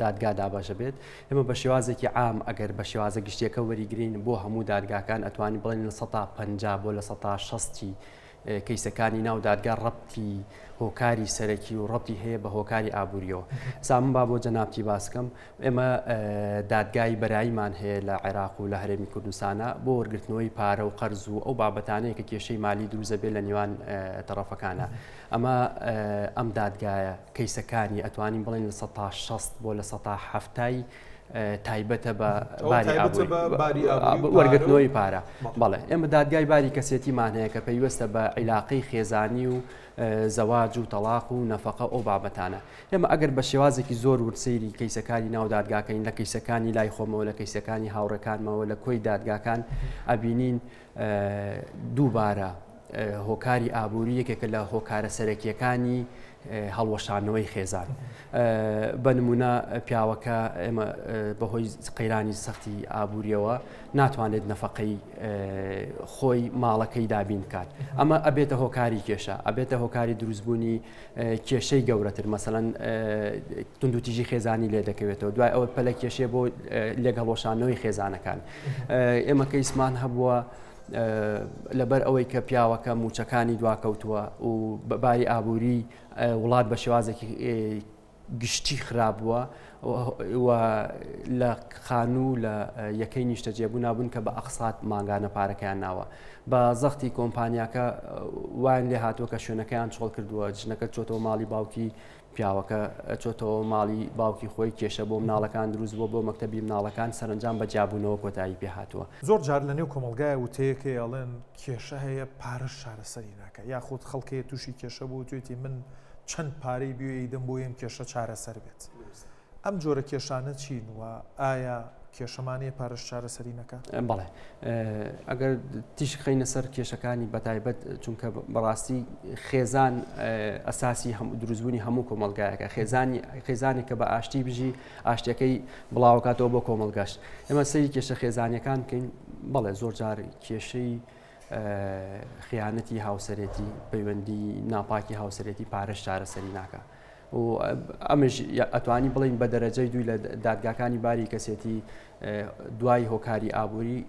دادگا دابەشە بێت. ئێمە بە شێوازێکی عام ئەگەر بە شێوازە گشتیەکە وەریگرین بۆ هەموو دادگاکان ئەتوانی بڵێن لە 150 بۆ لە 160 کەیسەکانی ناو دادگا ڕەبتی هۆکاری سەرەکی و ڕەبتی هەیە بە هۆکاری ئابووریەوە. سامن با بۆ جەنابتی باسکەم، ئێمە دادگای بەراییمان هەیە لە عێراق و لە هەرێمی کوردستانە بۆ وەرگرتنەوەی پارە و قەرز و ئەو بابەتانەیە کە کێشەی مالی دروزە بێت لە نێوان تەرەفەکانە. ئەمە ئەم دادگایە کەیسەکانی ئەتوانین بڵێن لە 160 بۆ لە 170 تایبەتە بە باری وەرگرتنەوەی پارە. بەڵێ ئێمە دادگای باری کەسێتیمان هەیە کە پەیوەستە بە عیلاقەی خێزانی و زەواج و تەلاق و نەفەقە ئەو بابەتانە. ئێمە ئەگەر بە شێوازێکی زۆر ورسەیری کەیسەکانی ناو دادگاکەین، لە کەیسەکانی لای خۆمەوە، لە کەیسەکانی هاوڕەکانمەوە، لە کۆی دادگاکان ئەبینین دووبارە هۆکاری ئابووری یەکێکە لە هۆکارە سەرەکیەکانی هەڵوەشانەوەی خێزان. بە نمونە پیاوەکە ئێمە بەهۆی قەیرانی سەختی ئابووریەوە ناتوانێت نەفەقەی خۆی ماڵەکەی دابین بکات. ئەمە ئەبێتە هۆکاری کێشە، ئەبێتە هۆکاری دروستبوونی کێشەی گەورەتر، مەسەڵەن توندوتیژی خێزانی لێ دەکەوێتەوە، دوای ئەوە پەلە کێشێ بۆ لێک هەڵوەشانەوەی خێزانەکان. ئێمە کەیسمان هەبووە لەبەر ئەوەی کە پیاوەکە موچەکانی دواکەوتووە و بەباری ئابووری وڵات بە شێوازێکی گشتی خراپبووە و لە خانوو لە یەکەی نیشتە جێبوو نابوون کە بە ئەقسات ماگانە پارەکەیان ناوە. بە زەختی کۆمپانیاکە وان لێ هاتووە کە شوێنەکەیان چۆڵ کردووە، ژنەکە چۆتەوە ماڵی باوکی پیاوەکە، چۆتەوە ماڵی باوکی خۆی، کێشە بۆ مناڵەکان دروست بووە بۆ مەکتەبی مناڵەکان، سەرنجام بە جیابوونەوە کۆتایی پێ هاتووە. زۆر جار لە نێو کۆمەلگایە وتەیەکە ئەڵێن کێشە هەیە پارەش چارەسەری ناکە، یاخود خەڵکەیە تووشی کێشە بوو توێتی من چەند پارەی بێدەم بۆ ئەم کێشە چارەسەر بێت. ئەم جۆرە کێشانە چین و ئایا کێشەمانەیە پارەش چارەسەری نەکات. بەڵێ ئەگەر تیش خینە سەر کێشەکانی بەتایبەت چونکە بەڕاستی خێزان ئەساسی دروستبوونی هەموو کۆمەلگایەکە خێزانی کە بە ئاشتی بژی ئاشتەکەی بڵاوکاتەوە بۆ کۆمەلگەشت. ئێمە سەری کێشە خێزانیەکان بکەین بەڵێ زۆر جار کێشەی خیانەتی هاوسەرێتی پەیوەندی ناپاکی هاوسەرێتی پارەش چارەسەری ناکە. و ئەمەش ئەتوانی بڵین بە دەرەجەی دوی لە دادگاکانی باری کەسێتی دوای هۆکاری ئابووری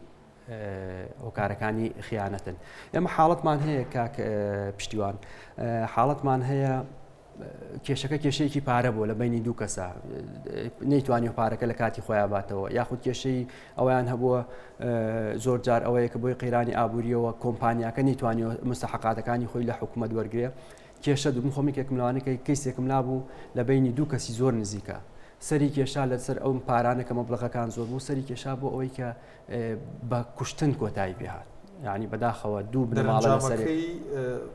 هۆکارەکانی خیانەتن. ئێمە حاڵەتمان هەیە کاک پشتیوان حاڵەتمان هەیە کێشەکە کێشەیەکی پارە بووە لە بینی دوو کەسە نەیتوانی پارەکە لە کاتی خۆیان باتەوە یاخود کێشەی ئەویان هەبووە زۆر جار ئەوەیە کە بۆی قەیرانی ئابووریەوە کۆمپانیاکە نەیتوانیەوە مستەحقاتەکانی خۆی لە حکوومەت وەرگێ کێشە دوم خۆمێکێکم لەوانەکە کەیسێکم نابوو لە بینی دوو کەسی زۆر نزیکە سەری کێشا لەسەر ئەو پارانە کە مەبلەغەکان زۆر بوو سەری کێشا بۆ ئەوەی کە بە کوشتن کۆتایی بێهات ینی بەداخەوە دوو بنەماڵە لەسەرەکەی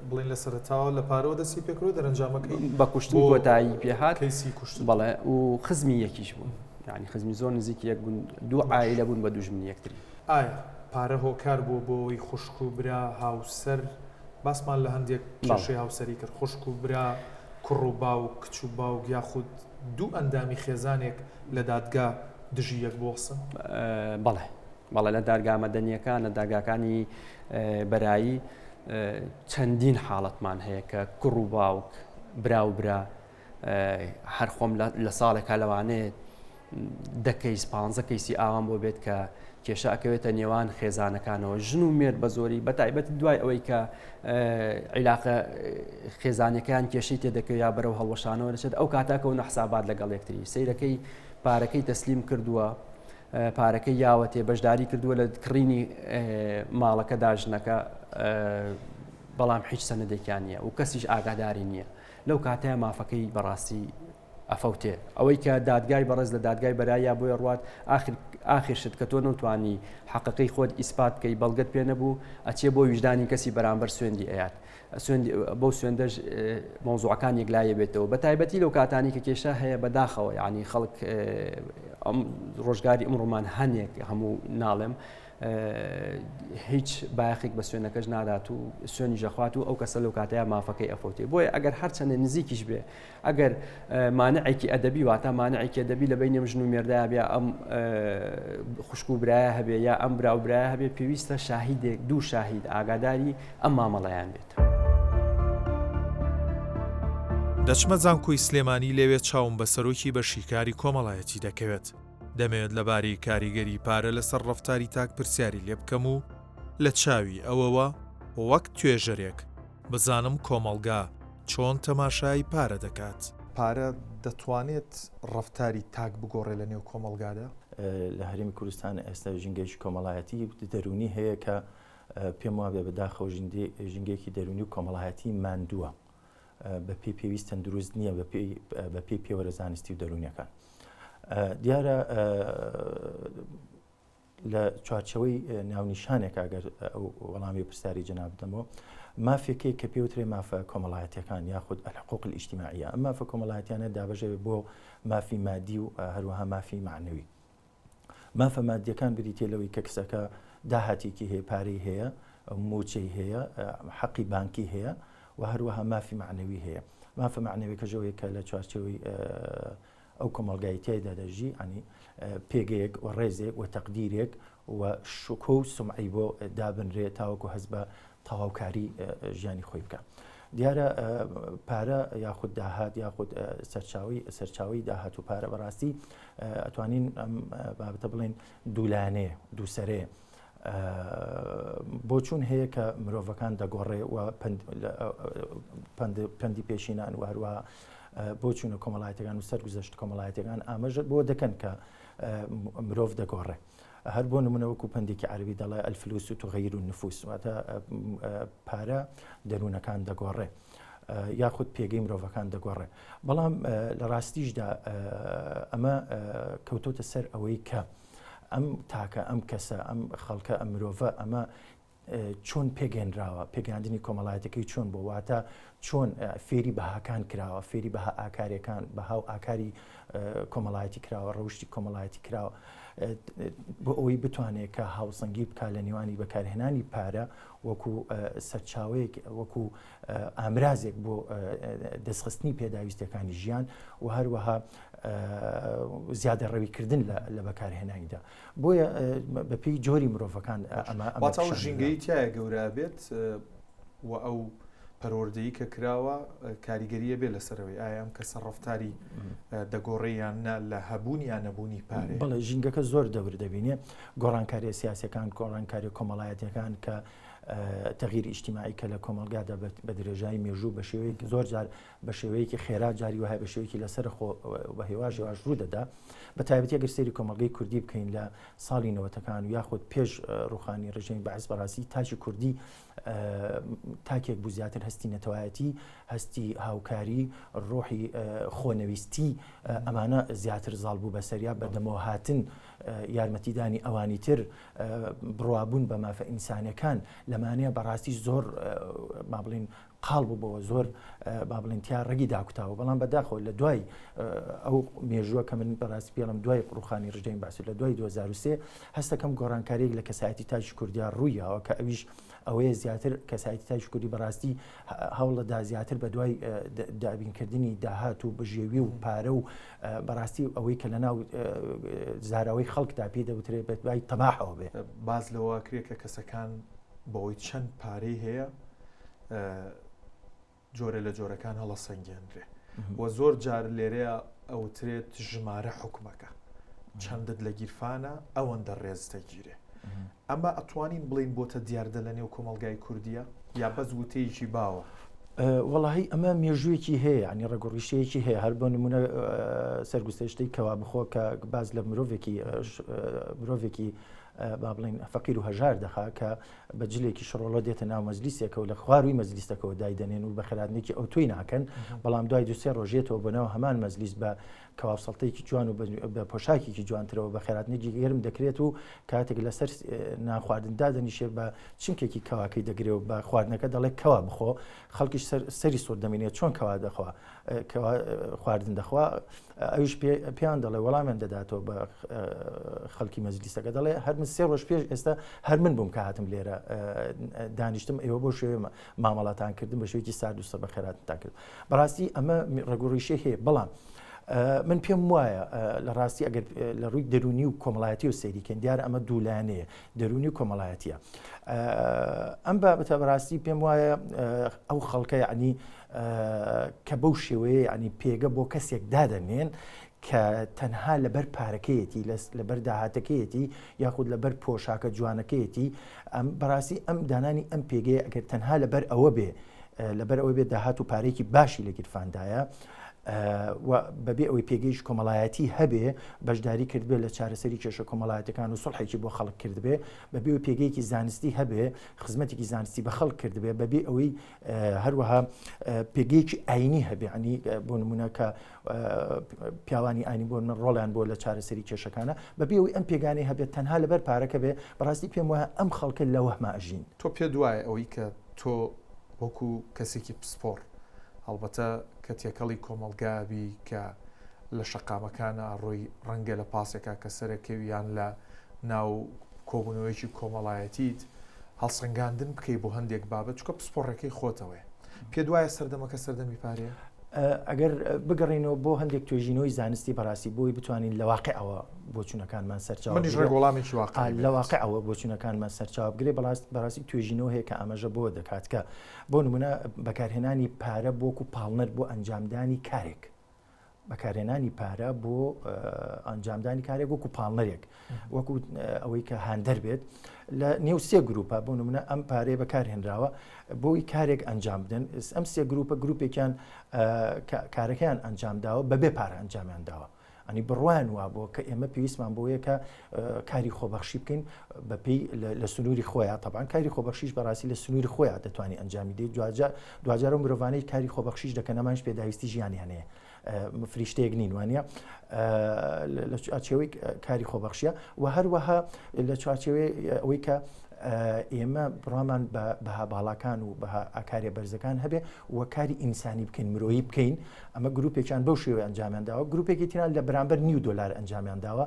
بڵین لە سەرتاوە لە پارەوە دەستی پێکرۆ دەرەنجامەکەی بە کوشتن کۆتایی پێهات کەیسی کوشت بەڵێ و خزمی یەکیش بوو ینی خزمی زۆر نزیکی یەک بوون دوو عائیلە بوون بە دوژمنی یەکتری. ئایا پارە هۆکار بۆ بۆی خوشک و برا هاوسەر باسمان لە هەندێک کێشەی هاوسەری کرد خوشک و برا کوڕ و باو کچ و باوک یاخود دوو ئەندامی خێزانێک لە دادگا دژی یەک بۆسن؟ بەڵێ لە دادگا مەدەنیەکان لە دادگاکانی بەرایی چەندین حاڵەتمان هەیە کە کوڕ و باوک برا و برا هەر خۆم لە ساڵێکا لەوانەیە 10 کەیس 15 کەیسی ئاوان بۆ بێت کە کێشە ئەکەوێتە نێوان خێزانەکانەوە ژن و مێرد بە زۆری بەتایبەت دوای ئەوەی کە عیلاقە خێزانەکان کێشەی تێدەکەوێت یا بەرەو هەڵوەشانەوە دەچێت ئەو کاتاکەون حسابات لەگەڵ یەکتری سەیرەکەی پارەکەی تەسلیم کردووە پارەکەی یاوەتێ بەشداری کردووە لە کڕینی ماڵەکە داژنەکە بەڵام هیچ سەنەدێکیان نییە و کەسیش ئاگاداری نییە لەو کاتەیە مافەکەی بەڕاستی ئەفەوتێ ئەوەی کە دادگای بەڕێز لە دادگای بەرایە بۆی ڕوات ئاخرشت کە تۆ نەوتوانی حەقەقەی خۆت ئیسپات بکەی بەڵگەت پێ نەبوو ئەچێ بۆ ویژدانی کەسی بەرامبەر سوێندی ئەیات بۆ سوێندەش مۆزوعەکان یەکلایە بێتەوە بە تایبەتی لەو کاتانی کە کێشە هەیە بەداخەوە ینی خەڵک ڕۆژگاری ئەمڕۆمان هەنێک هەموو ناڵێم هیچ باەخێک بە سوێنەکەش نادات و سوێنی ژەخوات و ئەو کەسە لەو کاتەیە مافەکەی ئەفۆتێ بۆیە ئەگەر هەرچەندە نزیکیش بێ ئەگەر مانعێکی ئەدەبی واتە مانعێکی ئەدەبی لە بینی ژن و مێردایە بێ ئەم خوشک و برایە هەبێ یا ئەم برا و برایە هەبێ پێویستە شاهیدێک دوو شاهید ئاگاداری ئەم مامەڵەیان بێت. دەچمە زانکۆی سلێمانی لەوێ چاوم بە سەرۆکی بە شیکاری کۆمەڵایەتی دەکەوێت دەمەوێت لەباری کاریگەری پارە لەسەر ڕەفتاری تاک پرسیاری لێ بکەم و لە چاوی ئەوەوە وەک توێژەرێک بزانم کۆمەڵگا چۆن تەماشای پارە دەکات. پارە دەتوانێت ڕەفتاری تاک بگۆڕێ لە نێو کۆمەڵگادا؟ لە هەرێمی کوردستان ئێستا ژینگەیشی کۆمەڵایەتی دەرونی هەیە کە پێم وابێ بەداخەوە ژینگەیەکی دەرونی و کۆمەڵایەتی ماندووە بە پێی پێویستن دروست نییە بە پێی پێوەرە زانستی و دەرونیەکان. دیارە لە چوارچەوەی ناونیشانێک ئەگەر ئەو وەڵامی پرسیاری جەناب بدەمەوە مافێکەیە کە پێوترێ مافە کۆمەڵایەتیەکان یاخود الحقوق الاجتماعیە ئەم مافە کۆمەڵایەتیانە دابەژێت بۆ مافی مادی و هەروەها مافی معنەوی. مافە مادیەکان بریتێ لەوەی کە کەسەکە داهاتێکی هەیە پارەی هەیە موچەی هەیە حەقی بانکی هەیە و هەروەها مافی معنەوی هەیە. مافە معنەوی کە ژەوەیە کە لە چوارچەوەی ئەو کۆمەڵگای تێدا دەژی ئەنی پێگەیەک و ڕێزێک و تەقدیرێک و شوکۆ و سمعی بۆ دابنرێت تاوەکو هەست بە تەواوکاری ژیانی خۆی بکە. دیارە پارە یاخود داهات یاخود سەرچاوی داهات و پارە بەڕاستی ئەتوانین ئەم بابەتە بڵێن دوولانێ دووسەرێ بۆ چوون هەیە کە مرۆڤەکان دەگۆڕێ و پەندی پێشینان و هەروەها بۆ چوونە کۆمەڵایەتەکان و سەرگوزەشت کۆمەڵایەتەکان ئاماژە بۆ دەکەن کە مرۆڤ دەگۆڕێ. هەر بۆ نمونەوەکو پندێکی عەربی دەڵێ ئەلفلوس تغەیر النفوس واتە پارە دەروونەکان دەگۆڕێ یاخود پێگەی مرۆڤەکان دەگۆڕێ. بەڵام لە ڕاستیشدا ئەمە کەوتۆتە سەر ئەوەی کە ئەم تاکە ئەم کەسە ئەم خەڵکە ئەم مرۆڤە ئەمە چۆن پێگەێنراوە پێگەاندنی کۆمەڵایەتەکەی چۆن بۆ واتە چۆن فێری بەهاکان کراوە فێری بەها ئاکارەکان بەهاو ئاکاری کۆمەڵایەتی کراوە ڕەوشی کۆمەڵایەتی کراوە بۆ ئەوەی بتوانێت کە هاوسەنگی بکات لە نێوانی بەکارهێنانی پارە وەکو سەرچاوەیەک وەکو ئامرازێک بۆ دەستخستنی پێداویستەکانی ژیان و هەروەها زیادە ڕەویکردن لە بەکارهێنانیدا بۆیە بەپێی جۆری مرۆڤەکان ئەمە ژینگەی تایە گەورە بێت و ئەو پەروەردەیی کە کراوە کاریگەریە بێ لەسەرەوەی ئایا ئەم کەسە ڕەفتاری دەگۆڕێیان لە هەبوونی یان نەبوونی پارێ بەڵێ ژینگەکە زۆر دەور دەبینێ گۆڕانکاری سیاسەکان گۆڕانکاری کۆمەڵایەتەکان کە تەغیری ئیجتیماعی کە لە کۆمەلگادا بە درێژایی مێژوو بە شێوەیەکی زۆر جار بە شێوەیەکی خێرا جاری وهەیە بە شێوەیەکی لەسەر بە هێواژێواش ڕوو دەدا بە تایبەتی ئەگەر سەیری کۆمەلگەی کوردی بکەین لە ساڵی نەوەتەکان و یاخود پێش ڕوخانی ڕژەمی بەعز بەڕاستی تاچی کوردی تاکێک بوو زیاتر هەستی نەتەوایەتی هەستی هاوکاری ڕۆحی خۆنەویستی ئەمانە زیاتر زاڵ بوو بەسەریا بەردەمەوە هاتن یارمەتیدانی ئەوانی تر بڕوابوون بە مافە ئینسانەکان لەمانەیە بەڕاستی زۆر با بڵین قاڵ بوو بەوە زۆر با بڵین تیا ڕێگی داکوتاوە بەڵام بەداخەوە لە دوای ئەو مێژووە کە من بەڕاستی پێڵم دوای ڕوخانی ڕژەمی باسی لە دوای 2023 هەستەکەم گۆڕانکاریێک لە کەسایەتی تاجی کوردیا ڕوویەوە کە ئەویش ئەوەیە زیاتر کەسایەتی تاجی کوردی بەڕاستی هەوڵەدا زیاتر بە دوای دابینکردنی داهات و بژێوی و پارە و بەڕاستی ئەوەی کە لەناو زاراوەی خەڵکدا پێ دەوترێت بە دوای تەباحەوە بێ باز لەوە کرێ کە کەسەکان بەوەی چەند پارەی هەیە جۆرە لە جۆرەکان هەڵە سەنگێنرێ و زۆر جار لێرەیە ئەوترێت ژمارە حکومەکە چەندت لە گیرفانە ئەوەندە ڕێزتەگیرێ ئەمە ئەتوانین بڵین بۆتە دیاردە لە نێو کۆمەلگای کوردیە یا بەس وتەیەکی باوە وەڵاهی ئەمە مێژوویەکی هەیە ینی ڕێگەڕیشتەیەکی هەیە هەر بۆ نمونە سەرگوستەشتەی کەوا بخۆ کە باز لە مرۆڤێکی با بڵین فەقیر و هەژار دەخا کە بە جلێکی شڕۆڵە دێتە ناو مەزلیسێکە و لە خواروی مەزلیستەکەەوە دایدەنێن و بە خەراتنێکی ئەو توی ناکەن بەڵام دوای دوسێ ڕۆژێتەوە بنەوە هەمان مەزلیس بە کەوابسەڵتەیەکی جوان و بە پۆشاکێکی جوانترەوە بە خێراتنێکی گەرم دەکرێت و کاتێک لەسەر ناخواردندا دەنیشێ بە چمکێکی کەواکەی دەگرێت و بە خواردنەکە دەڵێ کەوا بخۆ خەڵکیش سەری سۆر دەمێنێت چۆن کەوا دەخوا خواردن دەخوا ئەوش پێیان دەڵێ وەڵامیان دەداتەوە بە خەڵکی مەزلیسەکە دەڵێ هەر من 3 ڕۆژ پێش ئێستا هەر من بووم کە هاتم لێرە دانیشتم ئێوە بۆ شوێ مامەڵاتان کردم بە شوێکی سارد و سەر بە خێراتتان کرد بەڕاستی ئەمە ڕێگەڕیشتێک هەیە بەڵام من پێم وایە لە ڕاستی ئەگەر لە ڕووی دەرونی و کۆمەڵایەتی و سەیریکەن دیارە ئەمە دوولانەیە دەرونی و کۆمەڵایەتیە ئەم بابەتە بەڕاستی پێم وایە ئەو خەڵکە یعنی کە بەو شێوەیە ینی پێگە بۆ کەسێک دادەنێن کە تەنها لەبەر پارەکەیەتی لەبەر داهاتەکەیەتی یاخود لەبەر پۆشاکە جوانەکەیەتی بەڕاستی ئەم دانانی ئەم پێگەیە ئەگەر تەنها لەبەر ئەوە بێ لەبەر ئەوە بێ داهات و پارێکی باشی لە گیرفاندایە بەبێ ئەوەی پێگەیش کۆمەڵایەتی هەبێ بەشداری کردبێ لە چارەسەری کێشە کۆمەڵایەتەکان و سڵحێکی بۆ خەڵک کردبێ بەبێ ئەوەی پێگەیەکی زانستی هەبێ خزمەتێکی زانستی بە خەڵک کردبێ بەبێ ئەوەی هەروەها پێگەیەکی ئاینی هەبێ عنی بۆ نمونە کە پیاوانی ئاینی بۆ من ڕۆڵیان بۆ لە چارەسەری کێشەکانە بەبێ ئەوەی ئەم پێگانەی هەبێت تەنها لەبەر پارەکە بێ بەڕاستی پێم وایە ئەم خەڵکە لە وەهمە ئەژین تۆ پێ دوایە ئەوەی کە تۆ وەکو کەسێکی پسپۆر هەڵبەتە کە تێکەڵی کۆمەلگابی کە لە شەقامەکانە ڕۆی ڕەنگە لە پاسێکا کە سەرەکەویان لە ناو کۆبوونەوەیکی کۆمەڵایەتیت هەڵسەنگاندن بکەی بۆ هەندێک بابەت چکە پسپۆڕەکەی خۆتەوەی پێ دوایە سەردەمەکە سەردەمی پارەیە ئەگەر بگەڕینەوە بۆ هەندێک توێژینەوەی زانستی بەڕاستی بۆی بتوانین لە واقعەوە بۆچوونەکانمان سەرچاو ڕێگوڵامێکی واقع لە واقعەوە بۆچوونەکانمان سەرچاو بگرێ بەڕاستی توێژینەوە هەیە کە ئاماژە بۆ دەکات کە بۆ نمونە بەکارهێنانی پارە بۆکو پاڵنەر بۆ ئەنجامدانی کارێک بەکارهێنانی پارە بۆ ئەنجامدانی کارێک وەکو پاڵنەرێک وەکو ئەوەی کە هاندەر بێت لە نێو 3 گروپە بۆ نمونە ئەم پارەیە بەکارهێنراوە بۆی کارێک ئەنجام بدەن ئەم 3 گروپە گروپێکیان کارەکەیان ئەنجامداوە بەبێ پارە ئەنجامیانداوە ئەنی بڕوان وا بۆ کە ئێمە پێویستمان بۆیە کە کاری خۆبەخشی بکەین بەپێی لە سنووری خۆیان تەبان کاری خۆبەخشیش بەڕاستی لە سنووری خۆیان دەتوانانی ئەنجامی دێت دوجارە مرۆڤانەی کاری خۆبەخشیش دەکەن ئەمانش پێداویستی ژیانیان هەیە فریشتەیەک نین وانە لە چاچێوەی کاری خۆبەخشیە و هەروەها لە چاچێوەی ئەوەی کە ئێمە بڕامان بەها باڵاکان و بەها ئاکارێ بەرزەکان هەبێ و کاری ئینسانی بکەین مرۆیی بکەین ئەمە گروپێکیان بەو شێوەیە ئەنجامیانداوە گروپێکی تیان لە بەرامبەر $9 ئەنجامیانداوە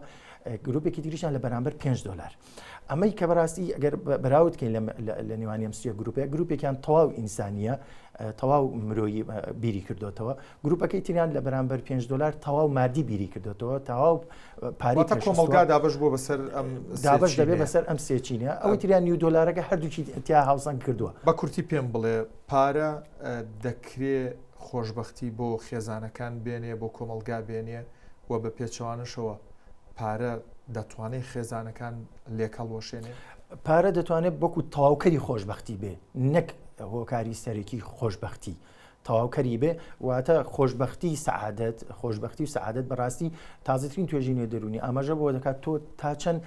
گرروپێکی تریشان لە بەرامبەر $5. ئەمەی کە بەڕاستی ئەگەر بەراوتکەین لە نێوانی ئەم گرروپێکیان تەواو ئینسانیە تەواو مرۆیی بیری کردوتەوە گرروپەکەی تریان لە بەرامبەر $5 تەواو مادی بیری کردوتەوە تەواو پاری کۆمەلگا دابش بۆ بەسەر ئەم دابش دەبێت بەسەر ئەم سێچینە ئەوەی تریان $1 هەردووکی تیا هاوسان کردووە بە کورتی پێم بڵێ پارە دەکرێت خۆشببختی بۆ خێزانەکان بێنێ بۆ کۆمەلگا بێنێ و بە پێچوانشەوە پارە دەتوانێت خێزانەکان لێکەڵ وەشێنێ پارە دەتوانێت بۆکو تەواوکەری خۆشببختی بێ نەک هۆکاری سەرەکی خۆشببختی تەواوکەری بێ واتە خۆشببختی سەعادەت خۆشببختی و سەعادەت بەڕاستی تازەترین توێژینێ دەرونی ئاماژە بۆ دەکات تۆ تا چەند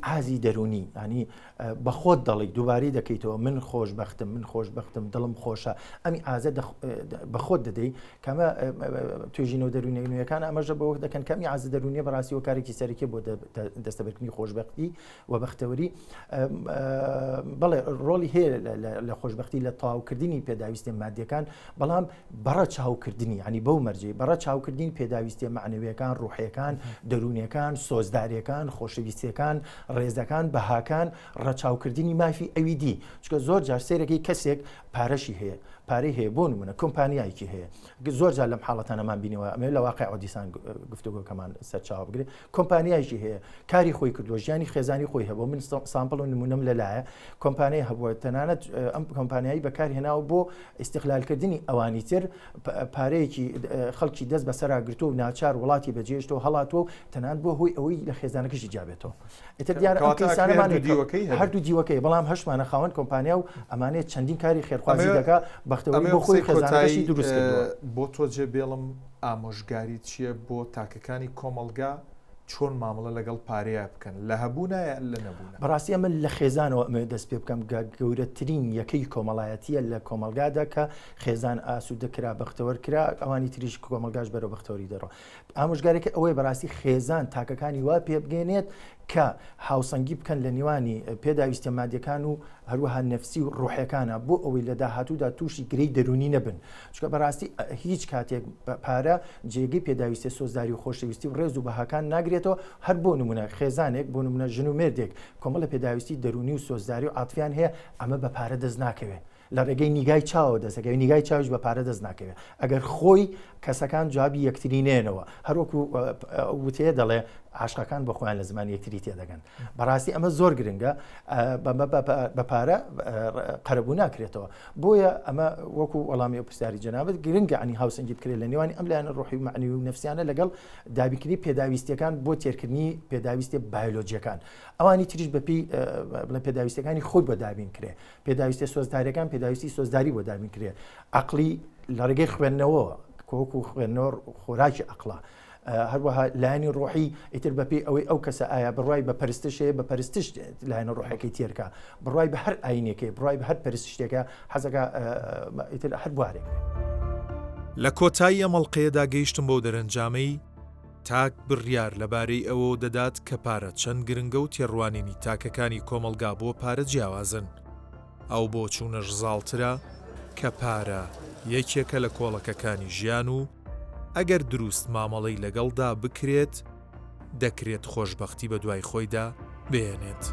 ئازی دەرونی ینی بە خۆت دەڵی دووبارەی دەکەیتەوە من خۆشببختم دڵم خۆشە ئەمی ئازە بە خۆت دەدەی کەمە توێژینەوە دەرونی نوێیەکان ئەمەژە بۆ دەکەن کەمی ئازە دەرونیە بەڕاستی و کارێکی سەرەکی بۆ دەستەبرکردنی خۆشببختی و بەختەوەری بەڵێ ڕۆلی هەیە لە خۆشببختی لە تەواوکردنی پێداویستە مادیەکان بەڵام بەڕە چاوکردنی ینی بەو مەرجەی بەڕە چاوکردنی پێداویستە معنەویەکان ڕوحیەکان دەرونیەکان سۆزداریەکان خۆشەویستیەکان ڕێزەکان بەهاکان ڕەچاوکردنی مافی ئەوی دی چکە زۆر جار سێرەکەی کەسێک پارەشی هەیە پارەی هەیە بۆ نمونە کۆمپانیایکی هەیە زۆر جار لەم حاڵەتانەمان بینەوە ئەمە لە واقع ئۆدیسان گفتوگۆکەمان سەرچاو بگرێت کۆمپانیایکی هەیە کاری خۆی کردووە ژیانی خێزانی خۆی هەبوو من سامپڵ و نمونەم لەلایە کۆمپانیای هەبووە تەنانەت ئەم کۆمپانیایی بەکاری هێناوە بۆ ئیستیقلالکردنی ئەوانی تر پارەیەکی خەڵکی دەست بەسەراگرتو و ناچار وڵاتی بەجێشتەوە هەڵاتەوە تەنان بۆ هۆی ئەوەی لە خێزانەکەشی جابێتەوە ئێتر دیارە هەردوو دیوەکەی بەڵام هەشمانە خاوەن کۆمپانیا و ئەمانەیە چەندین کاری خێرخوازی دەکا بەختەوەری بۆ خۆی خێزانەکەشی دروست کردووە بۆ تۆ جێبێڵم ئامۆژگاری چییە بۆ تاکەکانی کۆمەلگا چۆن مامەڵە لەگەڵ پارەیە بکەن لە هەبوونایە لە نەبوون بەڕاستی ئەمە لە خێزانەوە ئەمە دەست پێ بکەم گەورەترین یەکەی کۆمەڵایەتیە لە کۆمەلگادا کە خێزان ئاسوودەکرا بەختەوەرکرا ئەوانی تریش کۆمەلگاش بەرەو بەختەوەری دەڕۆ ئامۆژگارێکە ئەوەی بەڕاستی خێزان تاکەکانی وا پێ بگەێنێت کە هاوسەنگی بکەن لە نێوانی پێداویستە مادیەکان و هەروەها نەفسی و ڕوحەکانە بۆ ئەوەی لە داهاتوودا تووشی گرەی دەرونی نەبن چکە بەڕاستی هیچ کاتێک پارە جێگەی پێداویستە سۆزداری و خۆشەویستی و ڕێز و بەهاکان ناگرێتەوە هەر بۆ نمونە خێزانێک بۆ نمونە ژن و مێردێک کۆمەڵە پێداویستی دەرونی و سۆزداری و عاتفیان هەیە ئەمە بە پارە دەست ناکەوێت لە ڕێگەی نیگای چاوە دەستەکەی نیگای چاوش بە پارە دەست ناکەوێت ئەگەر خۆی کەسەکان جوابی یەکترینێنەوە هەروەکو وتەیە دەڵێ عاشقەکان بە خۆیان لە زمانی یەکتری تێدەگەن بەڕاستی ئەمە زۆر گرنگە بە پارە قەرەبوو ناکرێتەوە بۆیە ئەمە وەکو وەڵامی پرسیاری جەنابەت گرنگە ئەنی هاوسەنگی بکرێت لە نێوانی ئەم لایەنە ڕوحی و معنوی و نەفسیانە لەگەڵ دابیکردنی پێداویستیەکان بۆ تێرکردنی پێداویستی بایۆلۆجیەکان ئەوانی تریش بەپی بڵێ پێداویستەکانی خۆی بۆ دابین کرێ پێداویستی سۆزداریەکان پێداویستی سۆزداری بۆ دابین کرێ عەقلی لە ڕێگەی خوێندنەوە کۆکو خوێندنەوە خۆراکی عەقڵە هەروەها لایەنی ڕۆحی ئیتر بەپی ئەوەی ئەو کەسە ئایا بڕای بە پەرستشەیە بە پەرستش لایەنە ڕۆحەکەی تێرکە بڕای بە هەر ئاینێکی بڕای بە هەر پەرستشتێکە حەزەکە ئیتر هەر بوارێک لە کۆتایی ئەمەڵقەیەدا گەیشتم بۆ دەرەنجامەی تاک بڕیار لەبارەی ئەوە دەدات کە پارە چەند گرنگە و تێڕوانینی تاکەکانی کۆمەلگا بۆ پارە جیاوازن ئەو بۆ چوونەش زاڵترە کە پارە یەکێکە لە کۆڵەکەکانی ژیان و ئەگەر دروست مامەڵەی لەگەڵدا بکرێت دەکرێت خۆشببختی بە دوای خۆیدا بێنێت.